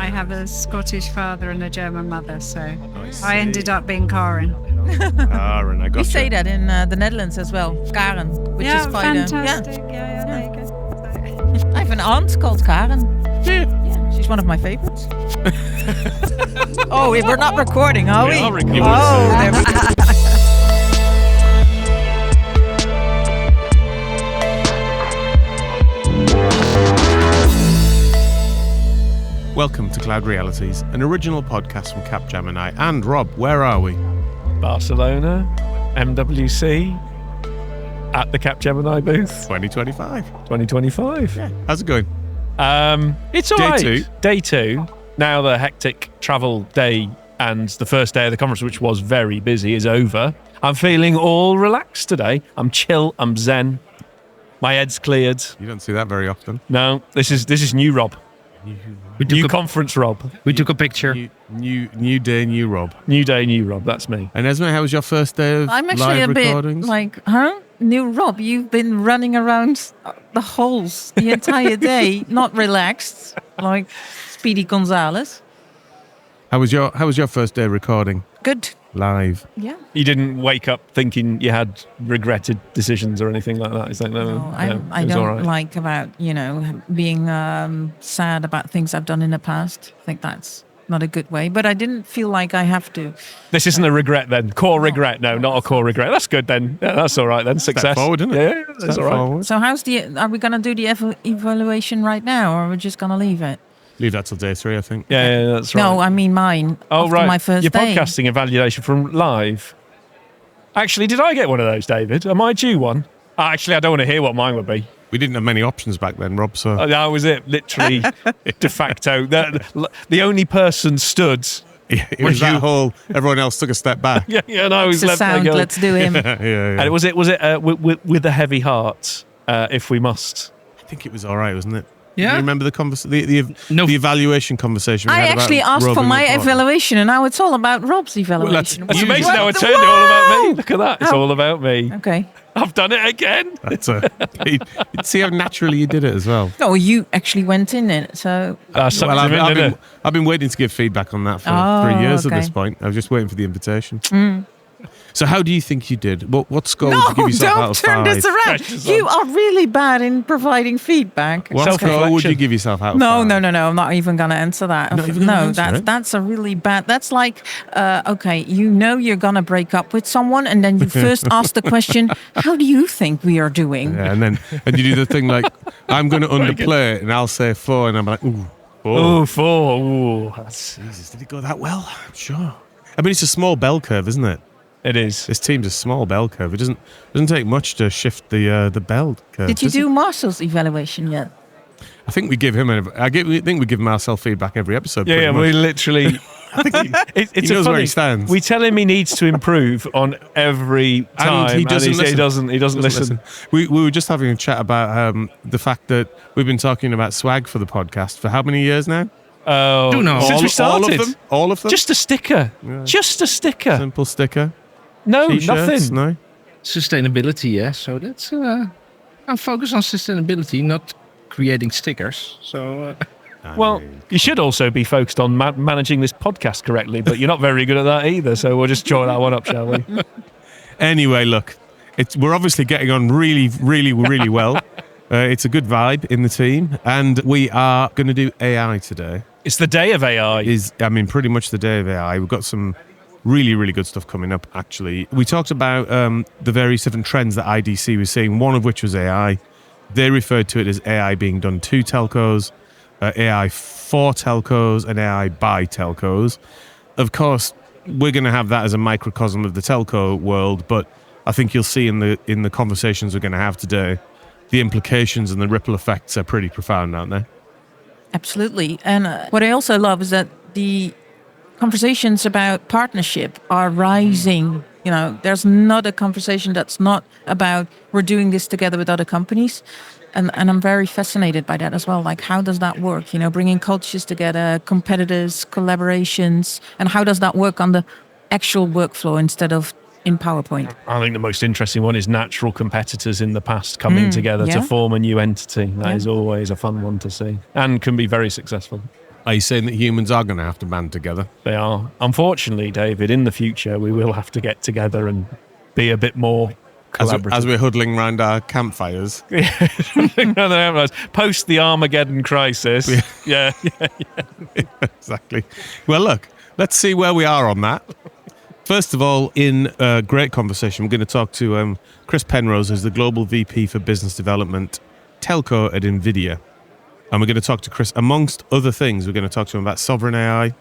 I have a Scottish father and a German mother, so I ended up being Kaaren. Kaaren, I got We say that in the Netherlands as well, Kaaren, which is quite fantastic. Yeah, there you go. I have an aunt called Kaaren. Yeah. She's one of my favorites. Oh, we're not recording, are we? We are recording. Oh, there we go. Welcome to Cloud Realities, an original podcast from Capgemini. And Rob, where are we? Barcelona, MWC, at the Capgemini booth. 2025. 2025. Yeah. How's it going? It's all Day right. two. Day two. Now the hectic travel day and the first day of the conference, which was very busy, is over. I'm feeling all relaxed today. I'm chill. I'm zen. My head's cleared. You don't see that very often. No, this is new Rob. New conference Rob. We took a picture. New day, new Rob. New day, new Rob. That's me. And Esmee, how was your first day of I'm actually live a bit recordings? like, New Rob, you've been running around the halls the entire day, not relaxed, like Speedy Gonzales. How was your first day recording Good. live? Yeah. You didn't wake up thinking you had regretted decisions or anything like that? Is that no? I it was all don't right. like about, being sad about things I've done in the past. I think that's not a good way. But I didn't feel like I have to. This isn't a regret then. Core regret. No, not a core regret. That's good then. Yeah, that's all right then. Success. Forward, isn't it? Yeah, that's Step all right. forward. So are we going to do the evaluation right now, or are we just going to leave it? Leave that till day 3, I think. Yeah, that's right. No, I mean mine. Oh, after right. my first Your day. podcasting evaluation from live. Actually, did I get one of those, David? Am I due one? Actually, I don't want to hear what mine would be. We didn't have many options back then, Rob, so... That was it. Literally, de facto. The only person stood. it was that whole... Everyone else took a step back. Yeah, and I was It's a left there sound. going. Let's do him. yeah. And was it with a heavy heart, if we must? I think it was all right, wasn't it? Yeah. Do you remember the evaluation conversation we I had actually about asked for roving my reporter? evaluation, and now it's all about Rob's evaluation. That's You amazing just- how it turned it all about me. Look at that. It's Oh. all about me. Okay. I've done it again. That's see how naturally you did it as well. Oh, you actually went in it, so... Well, I've been waiting to give feedback on that for 3 years at this point. I was just waiting for the invitation. So how do you think you did? What score would you give yourself out of 5? don't turn this around. Pressure's You are really bad in providing feedback. What score Self-reflection. would you give yourself out of No, 5? no. I'm not even going to answer that. Not even gonna answer it? That's a really bad... That's like, okay, you're going to break up with someone, and then you first ask the question, how do you think we are doing? Yeah, and you do the thing like, I'm going to underplay it, and I'll say 4, and I'm like, ooh, 4. Oh, 4. Ooh, Jesus, did it go that well? I'm sure. I mean, it's a small bell curve, isn't it? it is. This team's a small bell curve. It doesn't take much to shift the bell curve. Did you does it? do Marcel's evaluation yet? I think we give him. I think we give Marcel feedback every episode. Yeah, pretty we much. literally. It's He a knows funny, where he stands. We tell him he needs to improve on every time, And he doesn't listen. He doesn't listen. We were just having a chat about the fact that we've been talking about swag for the podcast for how many years now? Oh, Do know. since we started. All of them. Just a sticker. Yeah. Just a sticker. Simple sticker. No, T-shirts, nothing. No. Sustainability, yeah. So that's I'm focused on sustainability, not creating stickers. So Well, you should also be focused on managing this podcast correctly, but you're not very good at that either. So we'll just chalk that one up, shall we? Anyway, look, we're obviously getting on really, really, really well. It's a good vibe in the team, and we are going to do AI today. It's the day of AI. Pretty much the day of AI. We've got some really, really good stuff coming up, actually. We talked about the various different trends that IDC was seeing, one of which was AI. They referred to it as AI being done to telcos, AI for telcos, and AI by telcos. Of course, we're going to have that as a microcosm of the telco world, but I think you'll see in the conversations we're going to have today, the implications and the ripple effects are pretty profound, aren't they? Absolutely. And what I also love is that the conversations about partnership are rising. There's not a conversation that's not about we're doing this together with other companies. And I'm very fascinated by that as well. Like, how does that work? Bringing cultures together, competitors, collaborations, and how does that work on the actual workflow instead of in PowerPoint? I think the most interesting one is natural competitors in the past coming together yeah. to form a new entity. That is always a fun one to see and can be very successful. Are you saying that humans are going to have to band together? They are. Unfortunately, David, in the future, we will have to get together and be a bit more collaborative. As we're huddling around our campfires. Post the Armageddon crisis. Yeah. Exactly. Well, look, let's see where we are on that. First of all, in a great conversation, we're going to talk to Chris Penrose, who's the Global VP for Business Development, Telco at NVIDIA. And we're going to talk to Chris, amongst other things, we're going to talk to him about sovereign AI,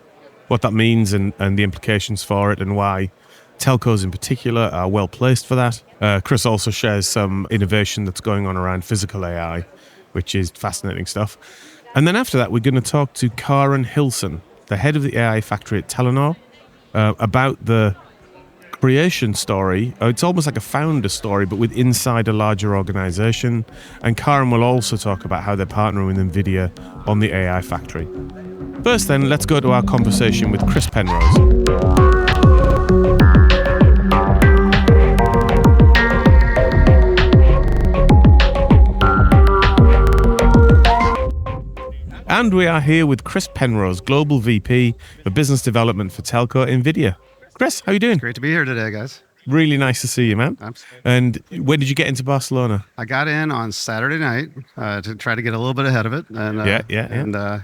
what that means and the implications for it, and why telcos in particular are well placed for that. Chris also shares some innovation that's going on around physical AI, which is fascinating stuff. And then after that, we're going to talk to Kaaren Hilsen, the head of the AI factory at Telenor, about the creation story. It's almost like a founder story, but with inside a larger organization. And Kaaren will also talk about how they're partnering with NVIDIA on the AI factory. First then, let's go to our conversation with Chris Penrose. And we are here with Chris Penrose, Global VP for Business Development for Telco NVIDIA. Chris, how you doing? Great to be here today, guys. Really nice to see you, man. Absolutely. And when did you get into Barcelona? I got in on Saturday night to try to get a little bit ahead of it. And, And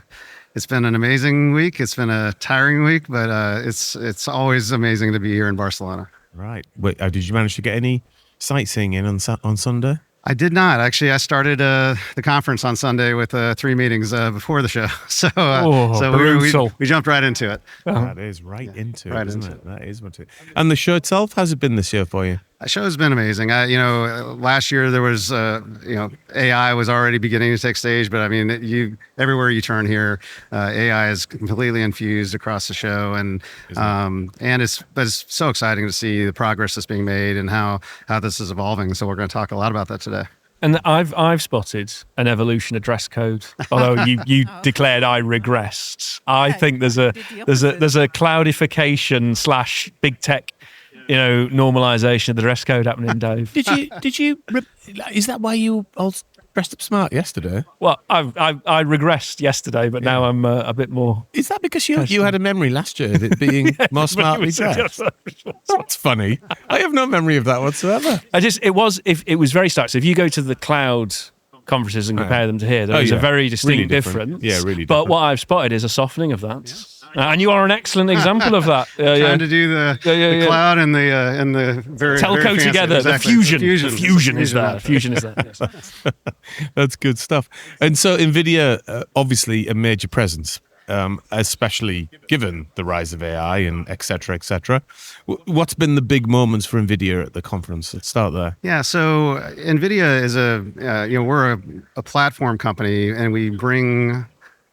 it's been an amazing week. It's been a tiring week, but it's always amazing to be here in Barcelona. Right. Wait, did you manage to get any sightseeing in on Sunday? I did not. Actually, I started the conference on Sunday with 3 meetings before the show. So we jumped right into it. That is right into right it, isn't into it? That is what it is. And the show itself, how's it been this year for you? The show has been amazing. Last year there was, AI was already beginning to take stage, but I mean, everywhere you turn here, AI is completely infused across the show, and it's so exciting to see the progress that's being made and how this is evolving. So we're going to talk a lot about that today. And I've spotted an evolution of dress code. Although you declared I regressed. I think there's a cloudification / big tech, normalization of the dress code happening, Dave. Did you? Is that why you all dressed up smart yesterday? Well, I regressed yesterday, but now I'm a bit more. Is that because you had a memory last year of it being more smartly dressed? That's funny. I have no memory of that whatsoever. It was very stark. So if you go to the cloud conferences and compare them to here, there is a very distinct really different. difference. Yeah, really different. But what I've spotted is a softening of that. Yeah. And you are an excellent example of that. Trying to do the cloud and the very telco very fancy, together. exactly. The fusion is there. Fusion is there. Yes. That's good stuff. And so NVIDIA, obviously a major presence, especially given the rise of AI and et cetera, et cetera. What's been the big moments for NVIDIA at the conference? Let's start there. Yeah, so NVIDIA is we're a platform company, and we bring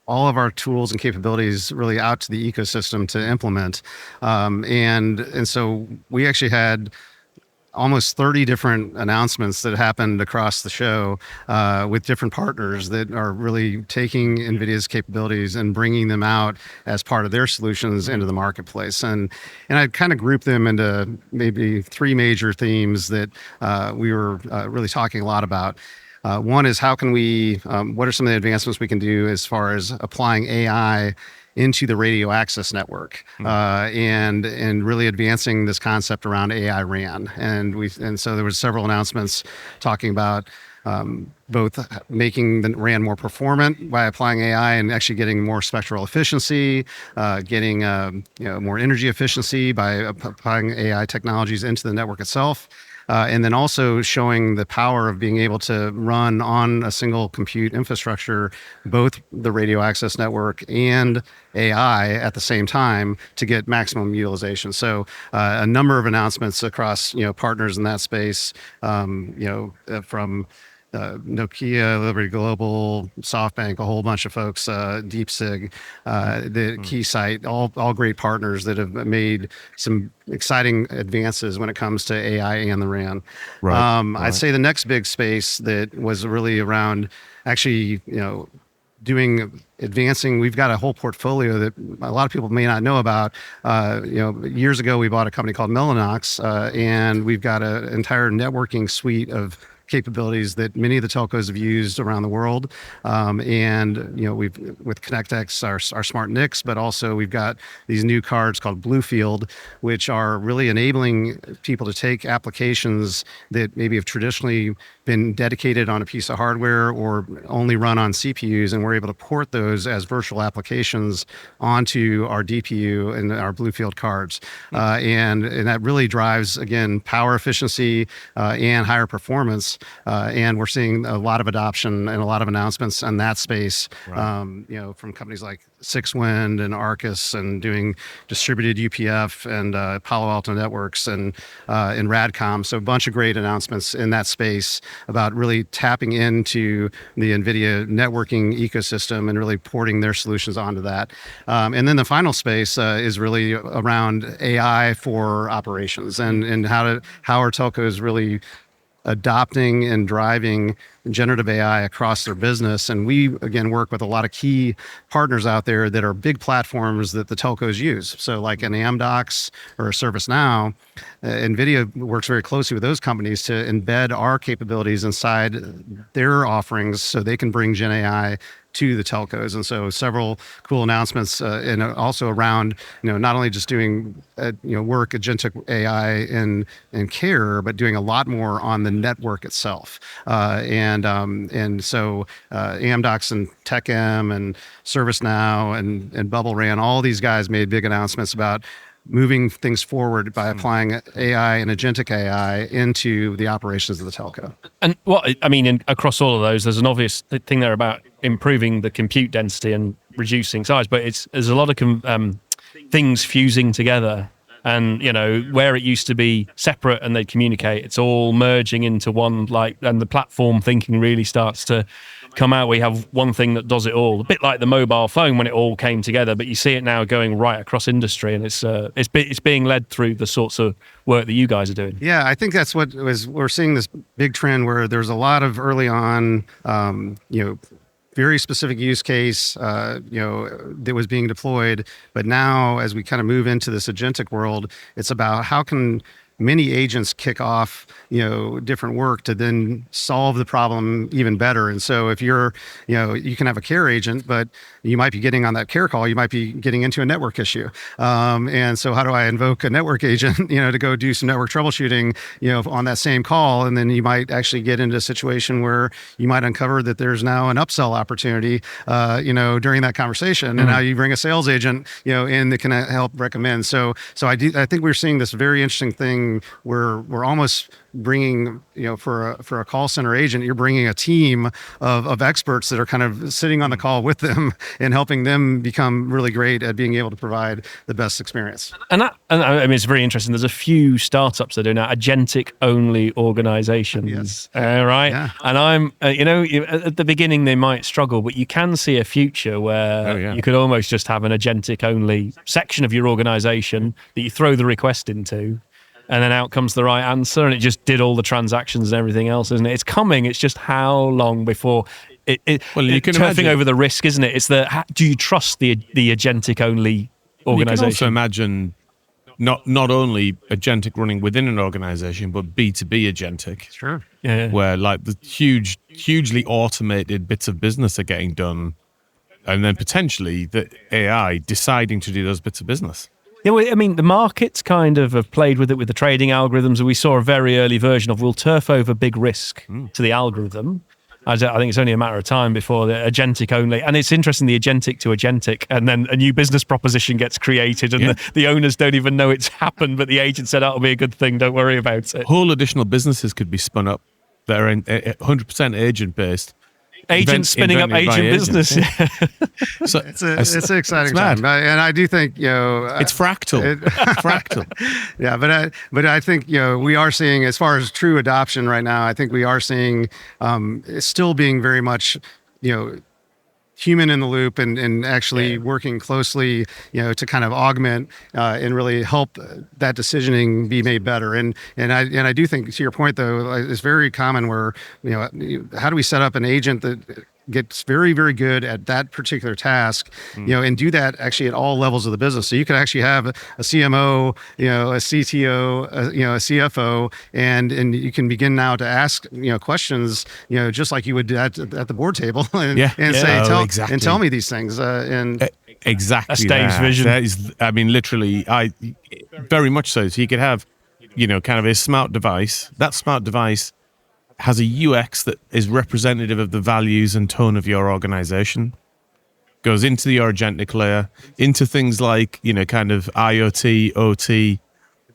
all of our tools and capabilities really out to the ecosystem to implement. And so we actually had almost 30 different announcements that happened across the show with different partners that are really taking NVIDIA's capabilities and bringing them out as part of their solutions into the marketplace. And I kind of grouped them into maybe 3 major themes that we were really talking a lot about. One is how can we, what are some of the advancements we can do as far as applying AI into the radio access network and really advancing this concept around AI RAN. And so there was several announcements talking about both making the RAN more performant by applying AI and actually getting more spectral efficiency, getting more energy efficiency by applying AI technologies into the network itself. And then also showing the power of being able to run on a single compute infrastructure, both the radio access network and AI at the same time to get maximum utilization. So a number of announcements across partners in that space, from Nokia, Liberty Global, SoftBank, a whole bunch of folks, DeepSig, the Keysight, all great partners that have made some exciting advances when it comes to AI and the RAN. Right. I'd say the next big space that was really around actually, advancing. We've got a whole portfolio that a lot of people may not know about. Years ago, we bought a company called Mellanox, and we've got an entire networking suite of capabilities that many of the telcos have used around the world. And we've with ConnectX, our smart NICs, but also we've got these new cards called Bluefield, which are really enabling people to take applications that maybe have traditionally been dedicated on a piece of hardware or only run on CPUs, and we're able to port those as virtual applications onto our DPU and our Bluefield cards. And that really drives, again, power efficiency and higher performance. And we're seeing a lot of adoption and a lot of announcements in that space, from companies like Sixwind and Arcus, and doing distributed UPF and Palo Alto Networks and Radcom. So a bunch of great announcements in that space about really tapping into the NVIDIA networking ecosystem and really porting their solutions onto that. And then the final space is really around AI for operations, and how are telcos really adopting and driving generative AI across their business. And we, again, work with a lot of key partners out there that are big platforms that the telcos use. So like an Amdocs or a ServiceNow, NVIDIA works very closely with those companies to embed our capabilities inside their offerings so they can bring Gen AI to the telcos. And so several cool announcements, and also around, not only just doing, work agentic AI and care, but doing a lot more on the network itself. And so Amdocs and TechM and ServiceNow and Bubble Ran, all these guys made big announcements about moving things forward by applying AI and agentic AI into the operations of the telco. And across all of those, there's an obvious thing there about improving the compute density and reducing size, but there's a lot of things fusing together. And, where it used to be separate and they'd communicate, it's all merging into one, and the platform thinking really starts to come out. We have one thing that does it all, a bit like the mobile phone when it all came together, but you see it now going right across industry, and it's being led through the sorts of work that you guys are doing. Yeah, I think that's we're seeing this big trend where there's a lot of early on, very specific use case, that was being deployed. But now, as we kind of move into this agentic world, it's about how can many agents kick off, different work to then solve the problem even better. And so if you're, you can have a care agent, but you might be getting on that care call, you might be getting into a network issue. And so how do I invoke a network agent, to go do some network troubleshooting, on that same call? And then you might actually get into a situation where you might uncover that there's now an upsell opportunity, during that conversation. And now you bring a sales agent, in that can help recommend. So I think we're seeing this very interesting thing where we're almost bringing, for a call center agent, you're bringing a team of experts that are kind of sitting on the call with them and helping them become really great at being able to provide the best experience. And it's very interesting. There's a few startups that are now agentic only organizations. Yes. Right. Yeah. And I'm, at the beginning they might struggle, but you can see a future where you could almost just have an agentic only section of your organization that you throw the request into, and then out comes the right answer, and it just did all the transactions and everything else, isn't it? It's coming. It's just how long before you can turfing imagine over the risk, isn't it? It's do you trust the agentic only organization? You can also imagine not only agentic running within an organization, but B2B agentic. Sure. Yeah. Where the hugely automated bits of business are getting done, and then potentially the AI deciding to do those bits of business. Yeah, well, the markets kind of have played with it with the trading algorithms. We saw a very early version of we'll turf over big risk to the algorithm. I think it's only a matter of time before the agentic only. And it's interesting, the agentic to agentic, and then a new business proposition gets created, and the owners don't even know it's happened, but the agent said, that'll be a good thing, don't worry about it. Whole additional businesses could be spun up that are 100% agent-based. Agent spinning up agent business. Yeah. So it's an exciting time, and I do think it's fractal. Fractal. Yeah, but I think we are seeing, as far as true adoption right now, I think we are seeing it's still being very much human in the loop and actually working closely, to kind of augment and really help that decisioning be made better. And I do think, to your point though, it's very common where, how do we set up an agent that gets very, very good at that particular task, and do that actually at all levels of the business. So you could actually have a CMO, a CTO, a CFO, and you can begin now to ask, questions, just like you would at the board table and say, tell me these things. Exactly. That's Dave's vision. That is, I mean, literally, very much so. So you could have, kind of a smart device. That smart device has a UX that is representative of the values and tone of your organization. Goes into your agentic layer, into things like, kind of IoT, OT,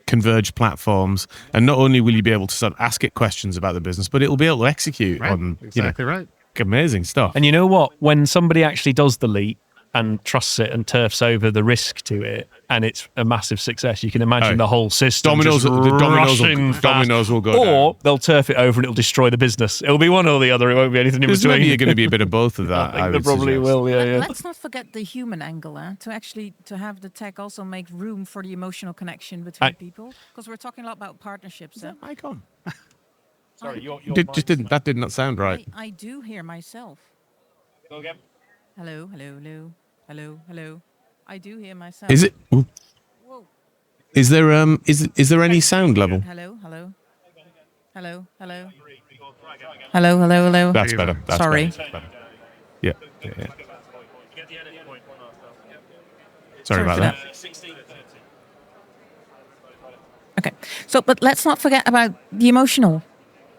converged platforms. And not only will you be able to sort of ask it questions about the business, but it will be able to execute on right. amazing stuff. And you know what? When somebody actually does the leap and trusts it and turfs over the risk to it, and it's a massive success, you can imagine the whole system Dominoes will go or down. they'll turf it over and it'll destroy the business. It'll be one or the other. It won't be anything in There's between. maybe going to be a bit of both of that. I think there probably will. Yeah. Let's not forget the human angle, to have the tech also make room for the emotional connection between people, because we're talking a lot about partnerships. Mic on. Sorry, your That did not sound right. I do hear myself. Go again. Hello. I do hear myself. Is it? Ooh. Whoa. Is there any sound level? Hello. That's better. That's Sorry. better. That's better. Yeah. Sorry about for that. Okay. So, but let's not forget about the emotional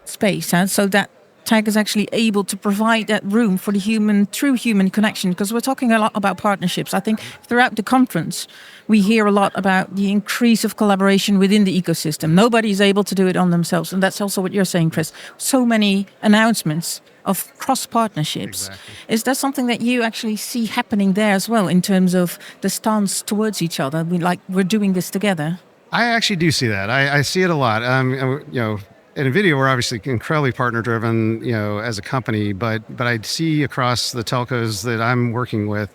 space, so that tech is actually able to provide that room for the true human connection, because we're talking a lot about partnerships. I think throughout the conference, we hear a lot about the increase of collaboration within the ecosystem. Nobody is able to do it on themselves. And that's also what you're saying, Chris. So many announcements of cross-partnerships. Exactly. Is that something that you actually see happening there as well, in terms of the stance towards each other? We're doing this together. I actually do see that. I see it a lot. At NVIDIA, we're obviously incredibly partner-driven, as a company, but I see across the telcos that I'm working with,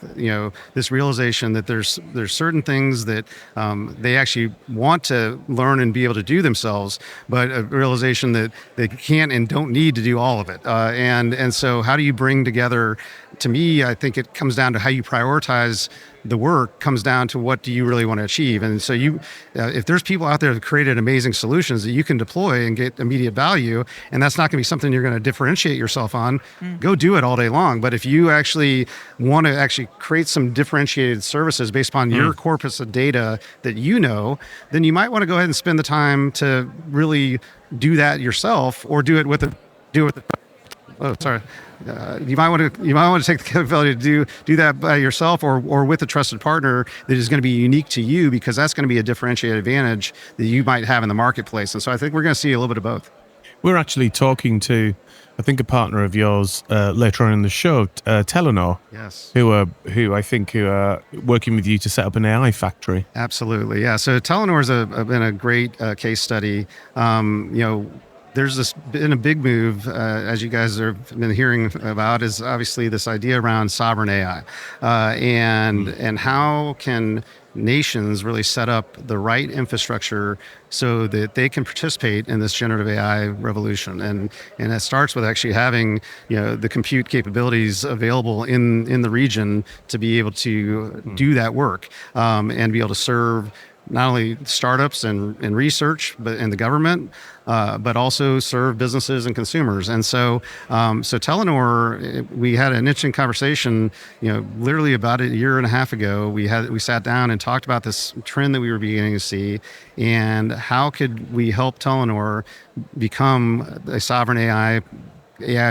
this realization that there's certain things that they actually want to learn and be able to do themselves, but a realization that they can't and don't need to do all of it. And so how do you bring together? To me, I think it comes down to how you prioritize the work, comes down to what do you really want to achieve. And so if there's people out there that created amazing solutions that you can deploy and get immediate value, and that's not going to be something you're going to differentiate yourself on, go do it all day long. But if you actually want to actually create some differentiated services based upon your corpus of data that then you might want to go ahead and spend the time to really do that yourself, or do it with you might want to take the capability to do that by yourself, or with a trusted partner that is going to be unique to you, because that's going to be a differentiated advantage that you might have in the marketplace. And so I think we're going to see a little bit of both. We're actually talking to, I think, a partner of yours later on in the show, Telenor. Yes. Who are working with you to set up an AI factory. Absolutely, yeah. So Telenor's been a great case study. There's been a big move, as you guys have been hearing about, is obviously this idea around sovereign AI, and how can nations really set up the right infrastructure so that they can participate in this generative AI revolution. And that starts with actually having the compute capabilities available in the region to be able to do that work, and be able to serve not only startups and research, and the government, but also serve businesses and consumers. And so Telenor, we had an interesting conversation, literally about a year and a half ago. We sat down and talked about this trend that we were beginning to see, and how could we help Telenor become a sovereign AI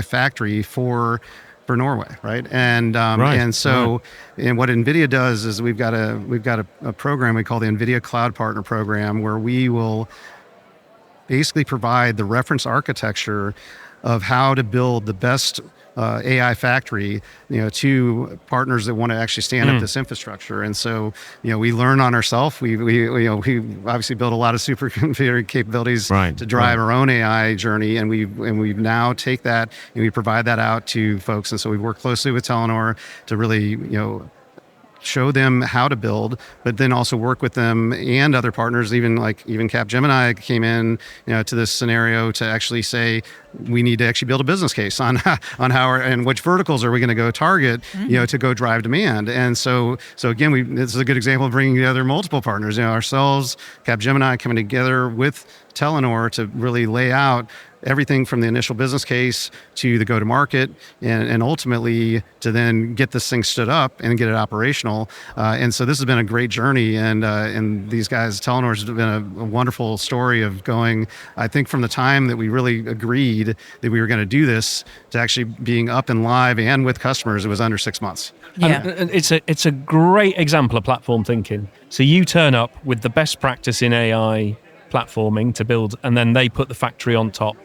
factory for Norway, right? And and what NVIDIA does is we've got a program we call the NVIDIA Cloud Partner Program, where we will basically provide the reference architecture of how to build the best AI factory, to partners that want to actually stand up this infrastructure. And so, we learn on ourselves. We obviously build a lot of supercomputer capabilities to drive our own AI journey, and we now take that and we provide that out to folks. And so we work closely with Telenor to really, show them how to build, but then also work with them and other partners, even Capgemini came in, to this scenario to actually say, we need to actually build a business case on how and which verticals are we going to go target, to go drive demand. And so again, this is a good example of bringing together multiple partners, ourselves, Capgemini coming together with Telenor to really lay out everything from the initial business case to the go-to-market, and ultimately to then get this thing stood up and get it operational. And so this has been a great journey, and these guys, Telenor, has been a wonderful story of going, I think, from the time that we really agreed that we were going to do this to actually being up and live and with customers, it was under 6 months. Yeah. And it's a great example of platform thinking. So you turn up with the best practice in AI platforming to build, and then they put the factory on top.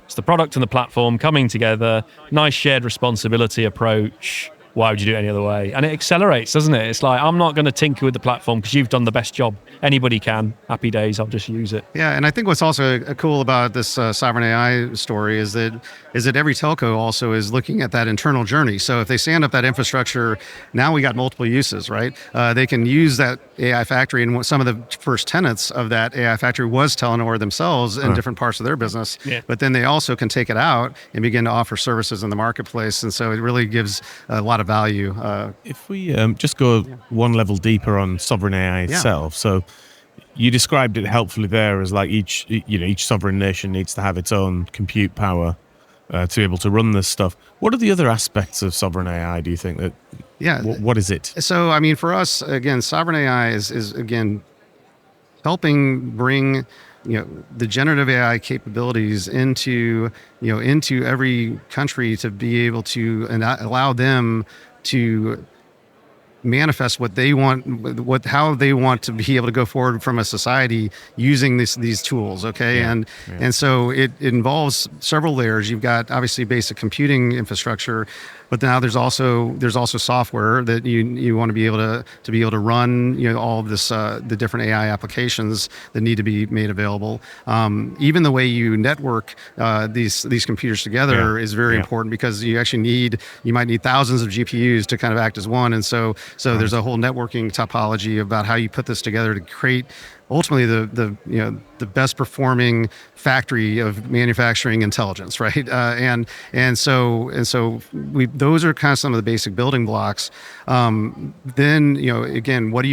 It's the product and the platform coming together, nice shared responsibility approach. Why would you do it any other way? And it accelerates, doesn't it? It's like, I'm not going to tinker with the platform because you've done the best job. Anybody can. Happy days, I'll just use it. Yeah, and I think what's also cool about this sovereign AI story is that every telco also is looking at that internal journey. So if they stand up that infrastructure, now we got multiple uses, right? They can use that AI factory, and some of the first tenants of that AI factory was Telenor themselves in different parts of their business. Yeah. But then they also can take it out and begin to offer services in the marketplace. And so it really gives a lot of value. If we just go one level deeper on sovereign AI itself, so you described it helpfully there as like each sovereign nation needs to have its own compute power to be able to run this stuff. What are the other aspects of sovereign AI, do you think? That? Yeah. What is it? So, I mean, for us, again, sovereign AI is again, helping bring the generative AI capabilities into every country to be able to and allow them to manifest what they want, how they want to be able to go forward from a society using these tools. Okay. And so it involves several layers. You've got obviously basic computing infrastructure, but now there's also software that you want to be able to run all of this the different AI applications that need to be made available. Even the way you network these computers together is very important, because you might need thousands of GPUs to kind of act as one. And so there's a whole networking topology about how you put this together to create ultimately the best performing factory of manufacturing intelligence, right? And so those are kind of some of the basic building blocks. Then again, what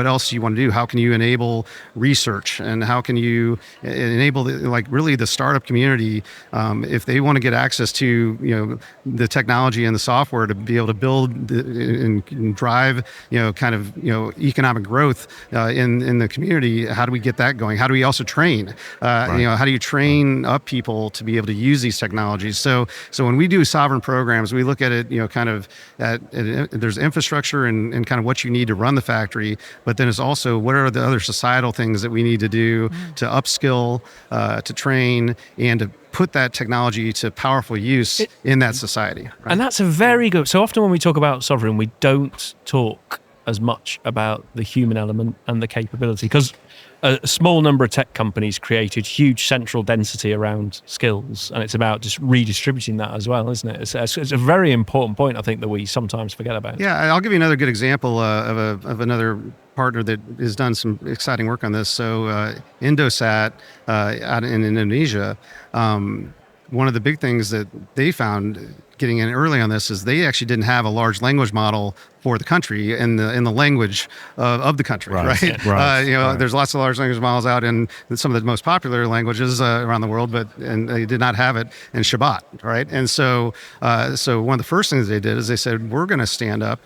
else do you want to do? How can you enable research, and how can you enable really the startup community, if they want to get access to the technology and the software to be able to build and drive economic growth in the community. How do we get that going? How do we also train? How do you train up people to be able to use these technologies? So when we do sovereign programs, we look at it, there's infrastructure and kind of what you need to run the factory, but then it's also what are the other societal things that we need to do to upskill, to train, and to put that technology to powerful use in that society. Right? And that's a very good. So often when we talk about sovereign, we don't talk as much about the human element and the capability, because a small number of tech companies created huge central density around skills, and it's about just redistributing that as well, isn't it? It's a very important point, I think, that we sometimes forget about. Yeah, I'll give you another good example of another partner that has done some exciting work on this. So Indosat out in Indonesia, one of the big things that they found getting in early on this is they actually didn't have a large language model for the country in the language of the country, right? There's lots of large language models out in some of the most popular languages around the world, and they did not have it in Shabbat, right? And so one of the first things they did is they said, we're going to stand up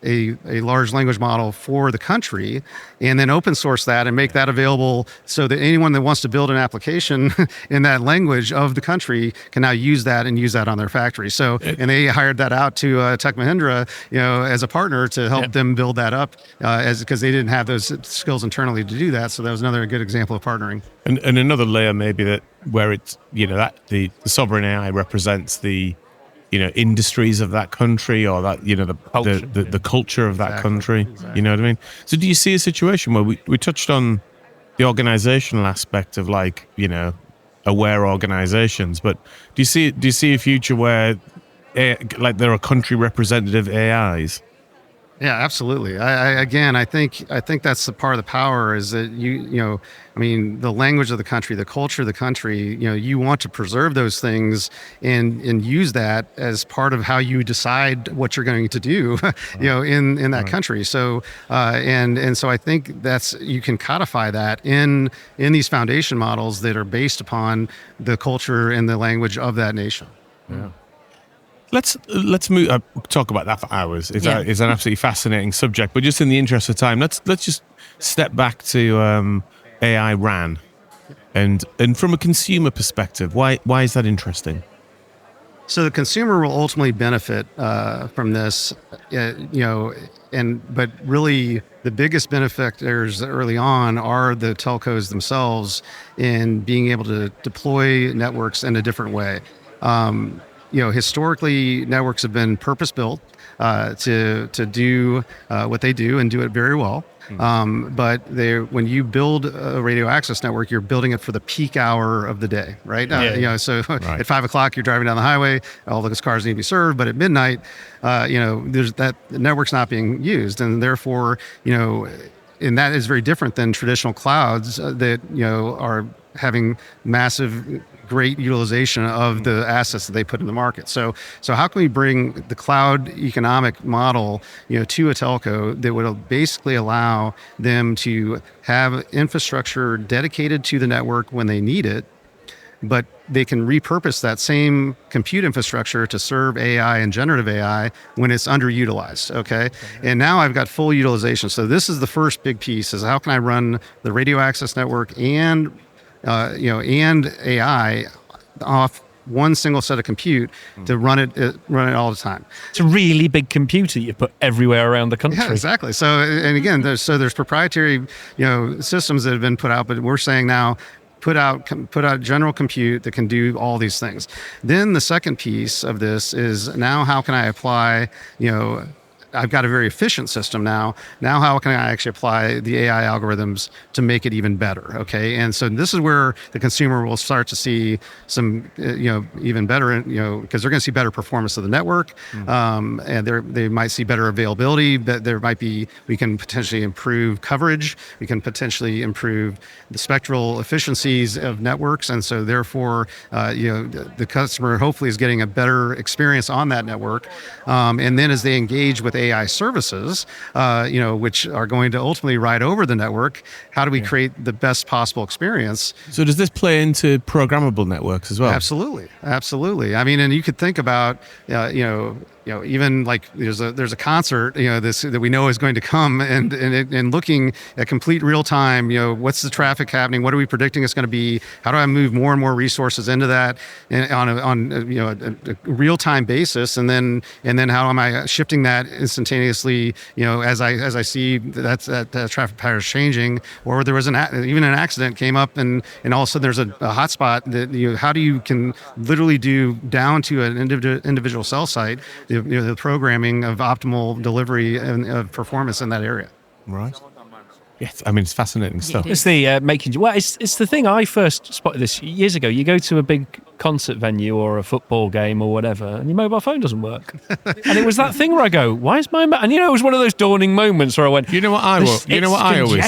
a large language model for the country, and then open source that and make that available so that anyone that wants to build an application in that language of the country can now use that on their factory. So, and they hired that out to Tech Mahindra, as a partner to help them build that up, because they didn't have those skills internally to do that. So that was another good example of partnering. And another layer maybe that where it's that the sovereign AI represents the industries of that country, or that the culture of that country. Exactly. You know what I mean? So do you see a situation where we touched on the organizational aspect of aware organizations, but do you see a future where there are country representative AIs? Yeah, absolutely. I think that's the part of the power is that the language of the country, the culture of the country, you want to preserve those things and use that as part of how you decide what you're going to do, in that country. So, and so I think you can codify that in these foundation models that are based upon the culture and the language of that nation. Yeah. Let's move. Talk about that for hours. It's an absolutely fascinating subject. But just in the interest of time, let's just step back to AI RAN, and from a consumer perspective, why is that interesting? So the consumer will ultimately benefit from this, but really the biggest benefactors early on are the telcos themselves in being able to deploy networks in a different way. Historically, networks have been purpose-built to do what they do and do it very well. But when you build a radio access network, you're building it for the peak hour of the day, right? So at 5 o'clock, you're driving down the highway, all those cars need to be served. But at midnight, there's the network's not being used, and therefore, and that is very different than traditional clouds that are having massive, great utilization of the assets that they put in the market. So how can we bring the cloud economic model, to a telco that would basically allow them to have infrastructure dedicated to the network when they need it, but they can repurpose that same compute infrastructure to serve AI and generative AI when it's underutilized, okay? And now I've got full utilization. So this is the first big piece, is how can I run the radio access network and AI off one single set of compute to run it all the time. It's a really big computer you put everywhere around the country. Yeah, exactly. So, and again, there's proprietary, systems that have been put out, but we're saying now, put out general compute that can do all these things. Then the second piece of this is, now how can I apply, I've got a very efficient system now. Now, how can I actually apply the AI algorithms to make it even better? Okay, and so this is where the consumer will start to see some, even better, because they're going to see better performance of the network, and they might see better availability. But we can potentially improve coverage. We can potentially improve the spectral efficiencies of networks, and so therefore, the customer hopefully is getting a better experience on that network, and then as they engage with AI services, which are going to ultimately ride over the network, how do we create the best possible experience? So does this play into programmable networks as well? Absolutely. I mean, and you could think about, even like there's a concert, that we know is going to come, and looking at complete real time, what's the traffic happening? What are we predicting it's going to be? How do I move more and more resources into that on a real time basis? And then how am I shifting that instantaneously? As I see that traffic pattern is changing, or there was even an accident came up, and all of a sudden there's a hotspot that how do you can literally do down to an individual cell site the programming of optimal delivery and of performance in that area. Right. Yes, I mean, it's fascinating stuff. It's the making. Well, it's the thing I first spotted this years ago. You go to a big concert venue or a football game or whatever, and your mobile phone doesn't work. And it was that thing where I go, "Why is my?" And it was one of those dawning moments where I went, "You know what I always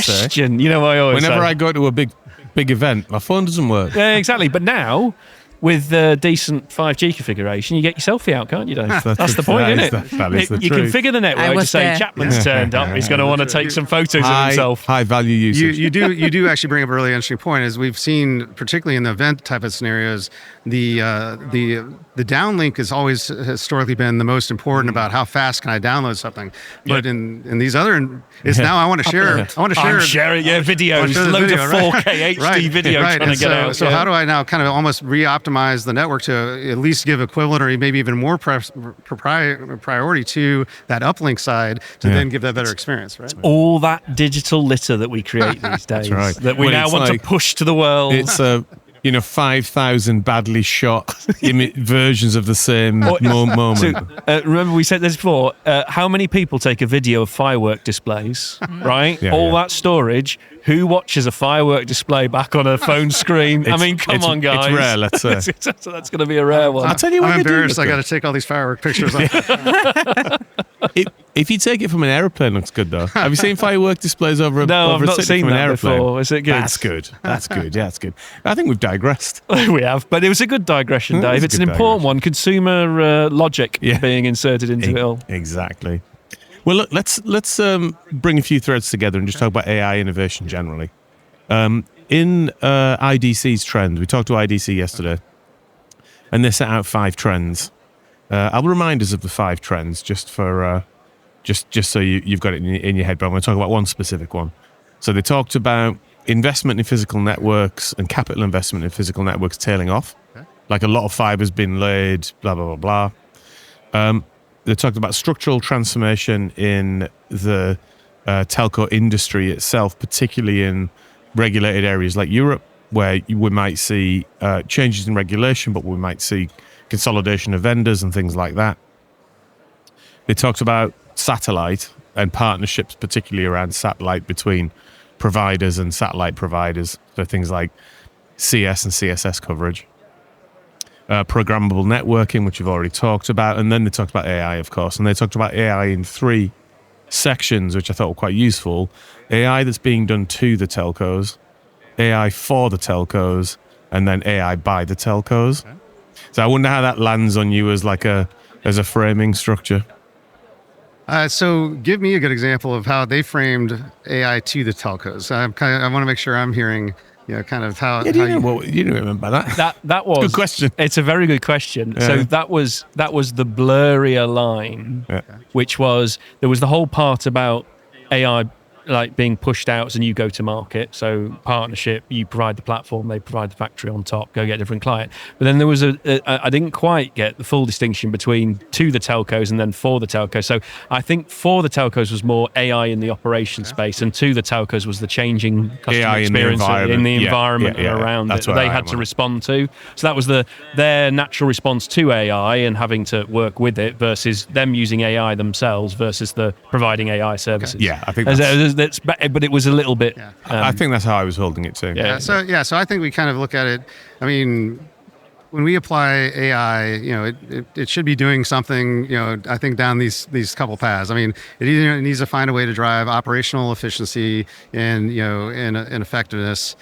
say? Whenever I go to a big event, my phone doesn't work." Yeah, exactly. But now, with a decent 5G configuration, you get your selfie out, can't you, Dave? That's the point, isn't it? That is the you truth. configure the network to say Chapman's turned up. He's going to want to take some photos of himself. High value usage. You do actually bring up a really interesting point. Is we've seen, particularly in the event type of scenarios, the downlink has always historically been the most important about how fast can I download something. But in these other, now I want to share. I'm sharing videos, loads of 4K HD video trying to get out. So how do I now kind of almost re-optimize the network to at least give equivalent or maybe even more priority to that uplink side to then give that better experience, right? All that digital litter that we create these days, that we now want to push to the world. It's 5,000 badly shot versions of the same moment. So, remember we said this before, how many people take a video of firework displays, right? All that storage. Who watches a firework display back on a phone screen? I mean, come on, guys. It's rare, let's say. That's going to be a rare one. I'll tell you what I'm embarrassed. I got to take all these firework pictures. If you take it from an aeroplane, looks good though. Have you seen firework displays over a No, over I've a not city seen from an that aeroplane? before. Is it good? That's good. That's good. Yeah, that's good. I think we've digressed. We have, but it was a good digression, It was Dave. a It's good an important digression. one. Consumer logic Yeah. being inserted into it all. Exactly. Well, look, let's bring a few threads together and just talk about AI innovation generally. In IDC's trend, we talked to IDC yesterday, and they set out 5 trends. I'll remind us of the 5 trends just for just so you've got it in your head. But I'm going to talk about one specific one. So they talked about investment in physical networks and capital investment in physical networks tailing off, like a lot of fiber's been laid, blah blah blah blah. They talked about structural transformation in the telco industry itself, particularly in regulated areas like Europe, where we might see changes in regulation, but we might see consolidation of vendors and things like that. They talked about satellite and partnerships, particularly around satellite between providers and satellite providers, so things like CS and CSS coverage. Programmable networking, which we've already talked about, and then they talked about AI, of course, and they talked about AI in 3 sections, which I thought were quite useful. AI that's being done to the telcos, AI for the telcos, and then AI by the telcos. Okay. So I wonder how that lands on you as as a framing structure. So give me a good example of how they framed AI to the telcos. I want to make sure I'm hearing, kind of how. Yeah, you didn't remember that. That was good question. It's a very good question. Yeah. So that was the blurrier line, which was there was the whole part about AI like being pushed out as a new go-to-market. So partnership, you provide the platform, they provide the factory on top, go get a different client. But then there was I didn't quite get the full distinction between to the telcos and then for the telcos. So I think for the telcos was more AI in the operation space, and to the telcos was the changing customer AI experience in the environment and around That's it that what they had to respond to. So that was their natural response to AI and having to work with it versus them using AI themselves versus the providing AI services. Okay. Yeah, I think but it was a little bit. Yeah. I think that's how I was holding it too. So I think we kind of look at it. I mean, when we apply AI, it should be doing something. I think down these couple paths. I mean, it either needs to find a way to drive operational efficiency and and effectiveness.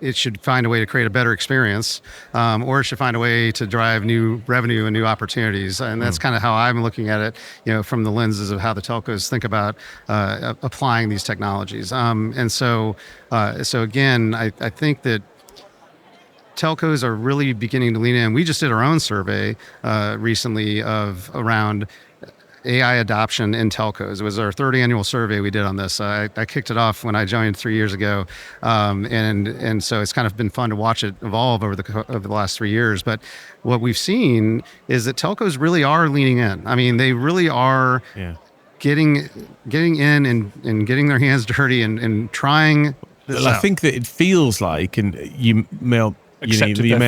It should find a way to create a better experience, or it should find a way to drive new revenue and new opportunities. And that's kind of how I'm looking at it, from the lenses of how the telcos think about applying these technologies. And so again, I think that telcos are really beginning to lean in. We just did our own survey recently around AI adoption in telcos. It was our 3rd annual survey we did on this. I kicked it off when I joined 3 years ago, and so it's kind of been fun to watch it evolve over the last 3 years. But what we've seen is that telcos really are leaning in. I mean, they really are getting in and getting their hands dirty and trying this out. I think that it feels like, and you may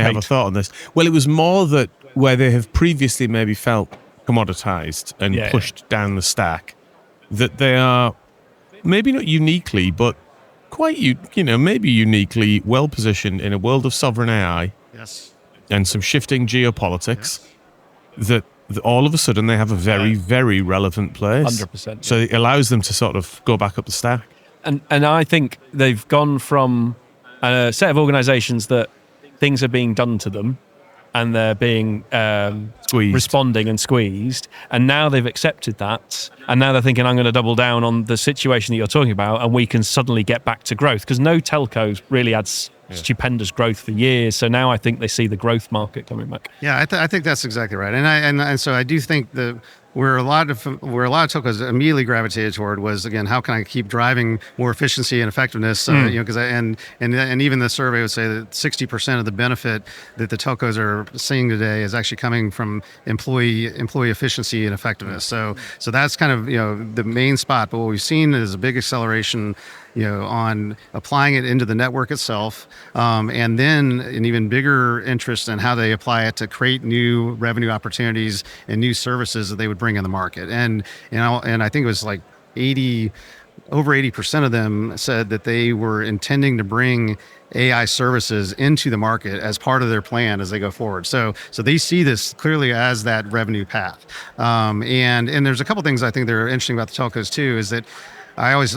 have a thought on this. Well, it was more that where they have previously maybe felt commoditized and pushed down the stack, that they are maybe not uniquely, but quite maybe uniquely well positioned in a world of sovereign AI and some shifting geopolitics. That all of a sudden they have a very very relevant place. 100%. So it allows them to sort of go back up the stack. And I think they've gone from a set of organisations that things are being done to them, and they're being responding and squeezed. And now they've accepted that. And now they're thinking, I'm going to double down on the situation that you're talking about, and we can suddenly get back to growth. Because no telcos really had stupendous growth for years. So now I think they see the growth market coming back. Yeah, I think that's exactly right. And so I do think that where a lot of telcos immediately gravitated toward was, again, how can I keep driving more efficiency and effectiveness? Because and even the survey would say that 60% of the benefit that the telcos are seeing today is actually coming from employee efficiency and effectiveness. So that's kind of the main spot. But what we've seen is a big acceleration on applying it into the network itself, and then an even bigger interest in how they apply it to create new revenue opportunities and new services that they would bring in the market. And I think it was like 80 over 80% of them said that they were intending to bring AI services into the market as part of their plan as they go forward. So they see this clearly as that revenue path. And there's a couple things I think that are interesting about the telcos too, is that I always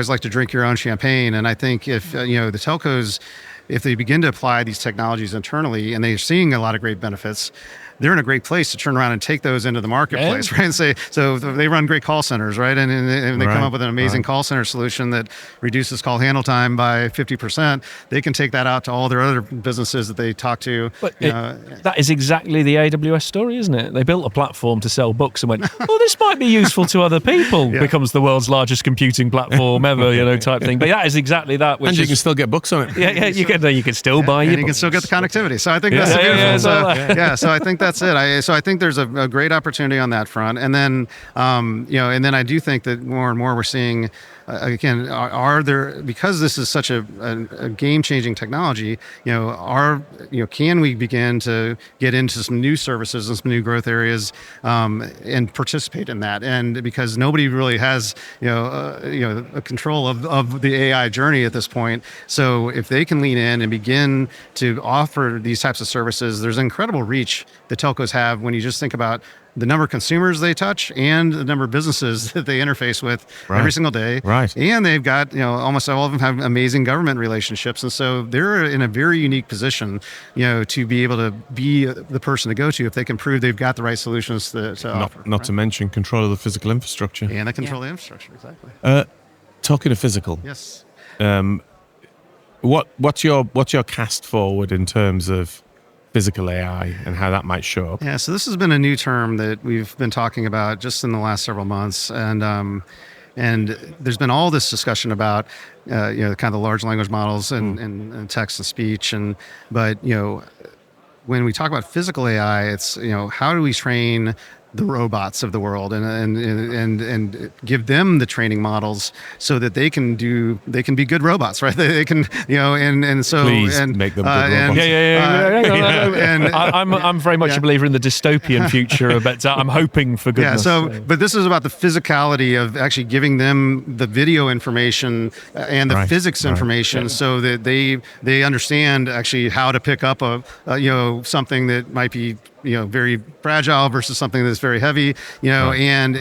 like to drink your own champagne. And I think if, the telcos, if they begin to apply these technologies internally and they're seeing a lot of great benefits, they're in a great place to turn around and take those into the marketplace, right? And say, so they run great call centers, right? And they come up with an amazing call center solution that reduces call handle time by 50%. They can take that out to all their other businesses that they talk to. But that is exactly the AWS story, isn't it? They built a platform to sell books and went, oh, this might be useful to other people. Yeah. Becomes the world's largest computing platform ever, type thing. But that is exactly that. Which And you can still get books on it. Yeah, you can still buy your and you can books. still get the connectivity. So I think that's so I think that's it. So I think there's a great opportunity on that front. And then, and then I do think that more and more we're seeing, again, are there, because this is such a game-changing technology, can we begin to get into some new services and some new growth areas and participate in that? And because nobody really has, a control of the AI journey at this point. So if they can lean in and begin to offer these types of services, there's incredible reach that telcos have when you just think about the number of consumers they touch and the number of businesses that they interface with every single day. Right. And they've got, almost all of them have amazing government relationships. And so they're in a very unique position, to be able to be the person to go to if they can prove they've got the right solutions to offer. Not to mention control of the physical infrastructure. And they control the infrastructure, exactly. Talking of physical. Yes. What's your cast forward in terms of physical AI and how that might show up? Yeah, so this has been a new term that we've been talking about just in the last several months, and there's been all this discussion about kind of the large language models and text and speech, but when we talk about physical AI, it's how do we train the robots of the world and give them the training models so that they can be good robots, right? They can, and so please make them good robots. I'm very much a believer in the dystopian future, but I'm hoping for goodness. But this is about the physicality of actually giving them the video information and the physics information so that they understand actually how to pick up something that might be very fragile versus something that's very heavy, and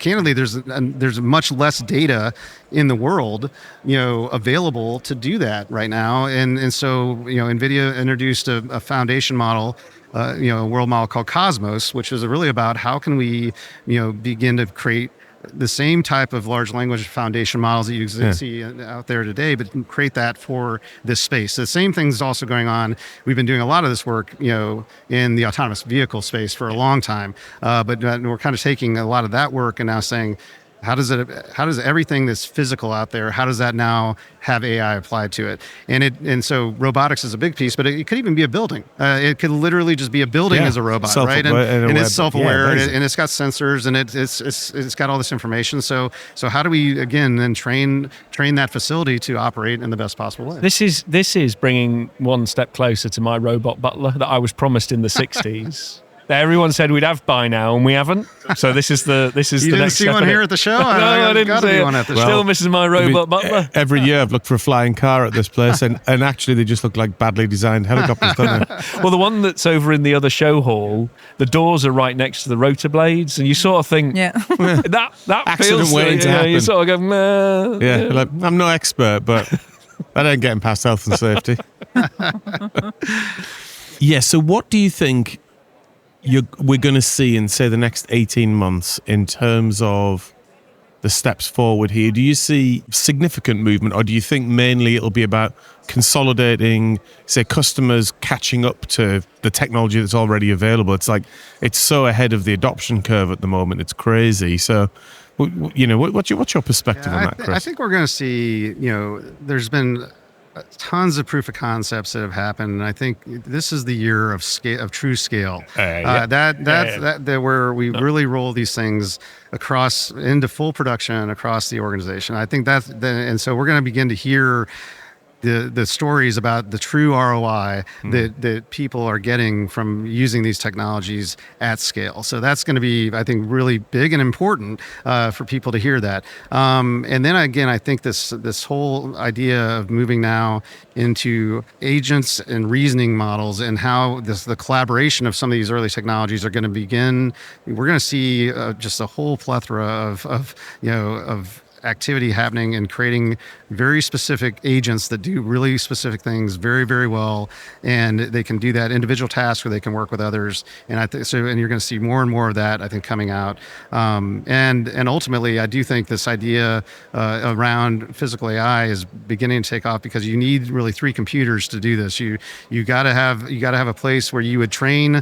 candidly, there's much less data in the world, available to do that right now. And so, NVIDIA introduced a foundation model, a world model called Cosmos, which is really about how can we, begin to create the same type of large language foundation models that you see out there today, but create that for this space. The same thing is also going on. We've been doing a lot of this work, in the autonomous vehicle space for a long time, but we're kind of taking a lot of that work and now saying, how does everything that's physical out there, how does that now have AI applied to it? And so robotics is a big piece, but it could even be a building. It could literally just be a building as a robot, right? And it's self-aware, and it's got sensors, and it's got all this information. So how do we again then train that facility to operate in the best possible way? This is bringing one step closer to my robot butler that I was promised in the 60s. Everyone said we'd have by now, and we haven't. So this is the you next step. You didn't see one here at the show? No, I didn't see one at the show. Still misses my robot butler. Every year I've looked for a flying car at this place, and actually they just look like badly designed helicopters, don't they? Well, the one that's over in the other show hall, the doors are right next to the rotor blades, and you sort of think, that Accident feels waiting to happen. You sort of go, like, I'm no expert, but that ain't getting past health and safety. So what do you think we're going to see in, say, the next 18 months in terms of the steps forward here? Do you see significant movement, or do you think mainly it'll be about consolidating, say, customers catching up to the technology that's already available? It's like, it's so ahead of the adoption curve at the moment. It's crazy. So, what's your perspective on that, Chris? I think we're going to see, there's been tons of proof of concepts that have happened, and I think this is the year of scale, of true scale. Where we really roll these things across into full production across the organization. I think and so we're going to begin to hear the stories about the true ROI that people are getting from using these technologies at scale. So that's going to be, I think, really big and important for people to hear that. And then again, I think this whole idea of moving now into agents and reasoning models, and how the collaboration of some of these early technologies are going to begin. We're going to see just a whole plethora of activity happening and creating very specific agents that do really specific things very, very well, and they can do that individual task, or they can work with others. And I think so. And you're going to see more and more of that, I think, coming out. And ultimately, I do think this idea around physical AI is beginning to take off, because you need really 3 computers to do this. You got to have a place where you would train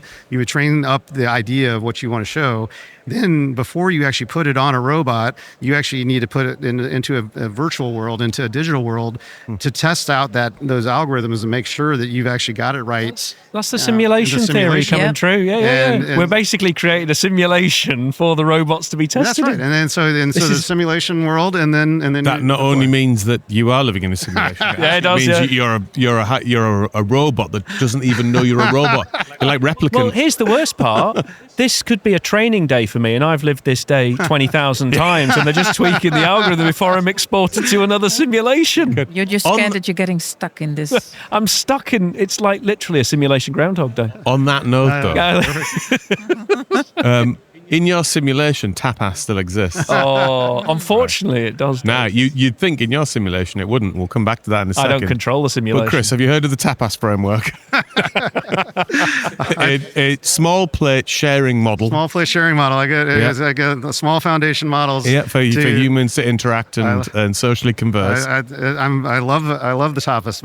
up the idea of what you want to show. Then before you actually put it on a robot, you actually need to put it into a virtual world, into a digital world, to test out those algorithms and make sure that you've actually got it right. That's the simulation theory coming true. Yeah. And we're basically creating a simulation for the robots to be tested. That's right. And so the simulation world, and then that not only means that you are living in a simulation. It does. It means you're a robot that doesn't even know you're a robot. You're like replicant. Well, here's the worst part. This could be a training day for me, and I've lived this day 20,000 times, and they're just tweaking the algorithm before I'm exported to another simulation. You're just scared that you're getting stuck in this. I'm stuck in. It's like literally a simulation Groundhog Day. On that note, though, in your simulation, tapas still exists. Oh, unfortunately, it does. Now, you'd think in your simulation it wouldn't. We'll come back to that in a second. I don't control the simulation. But Chris, have you heard of the tapas framework? a small plate sharing model. Small plate sharing model. It's like a small foundation models. Yeah, for humans to interact and socially converse. I love the tapas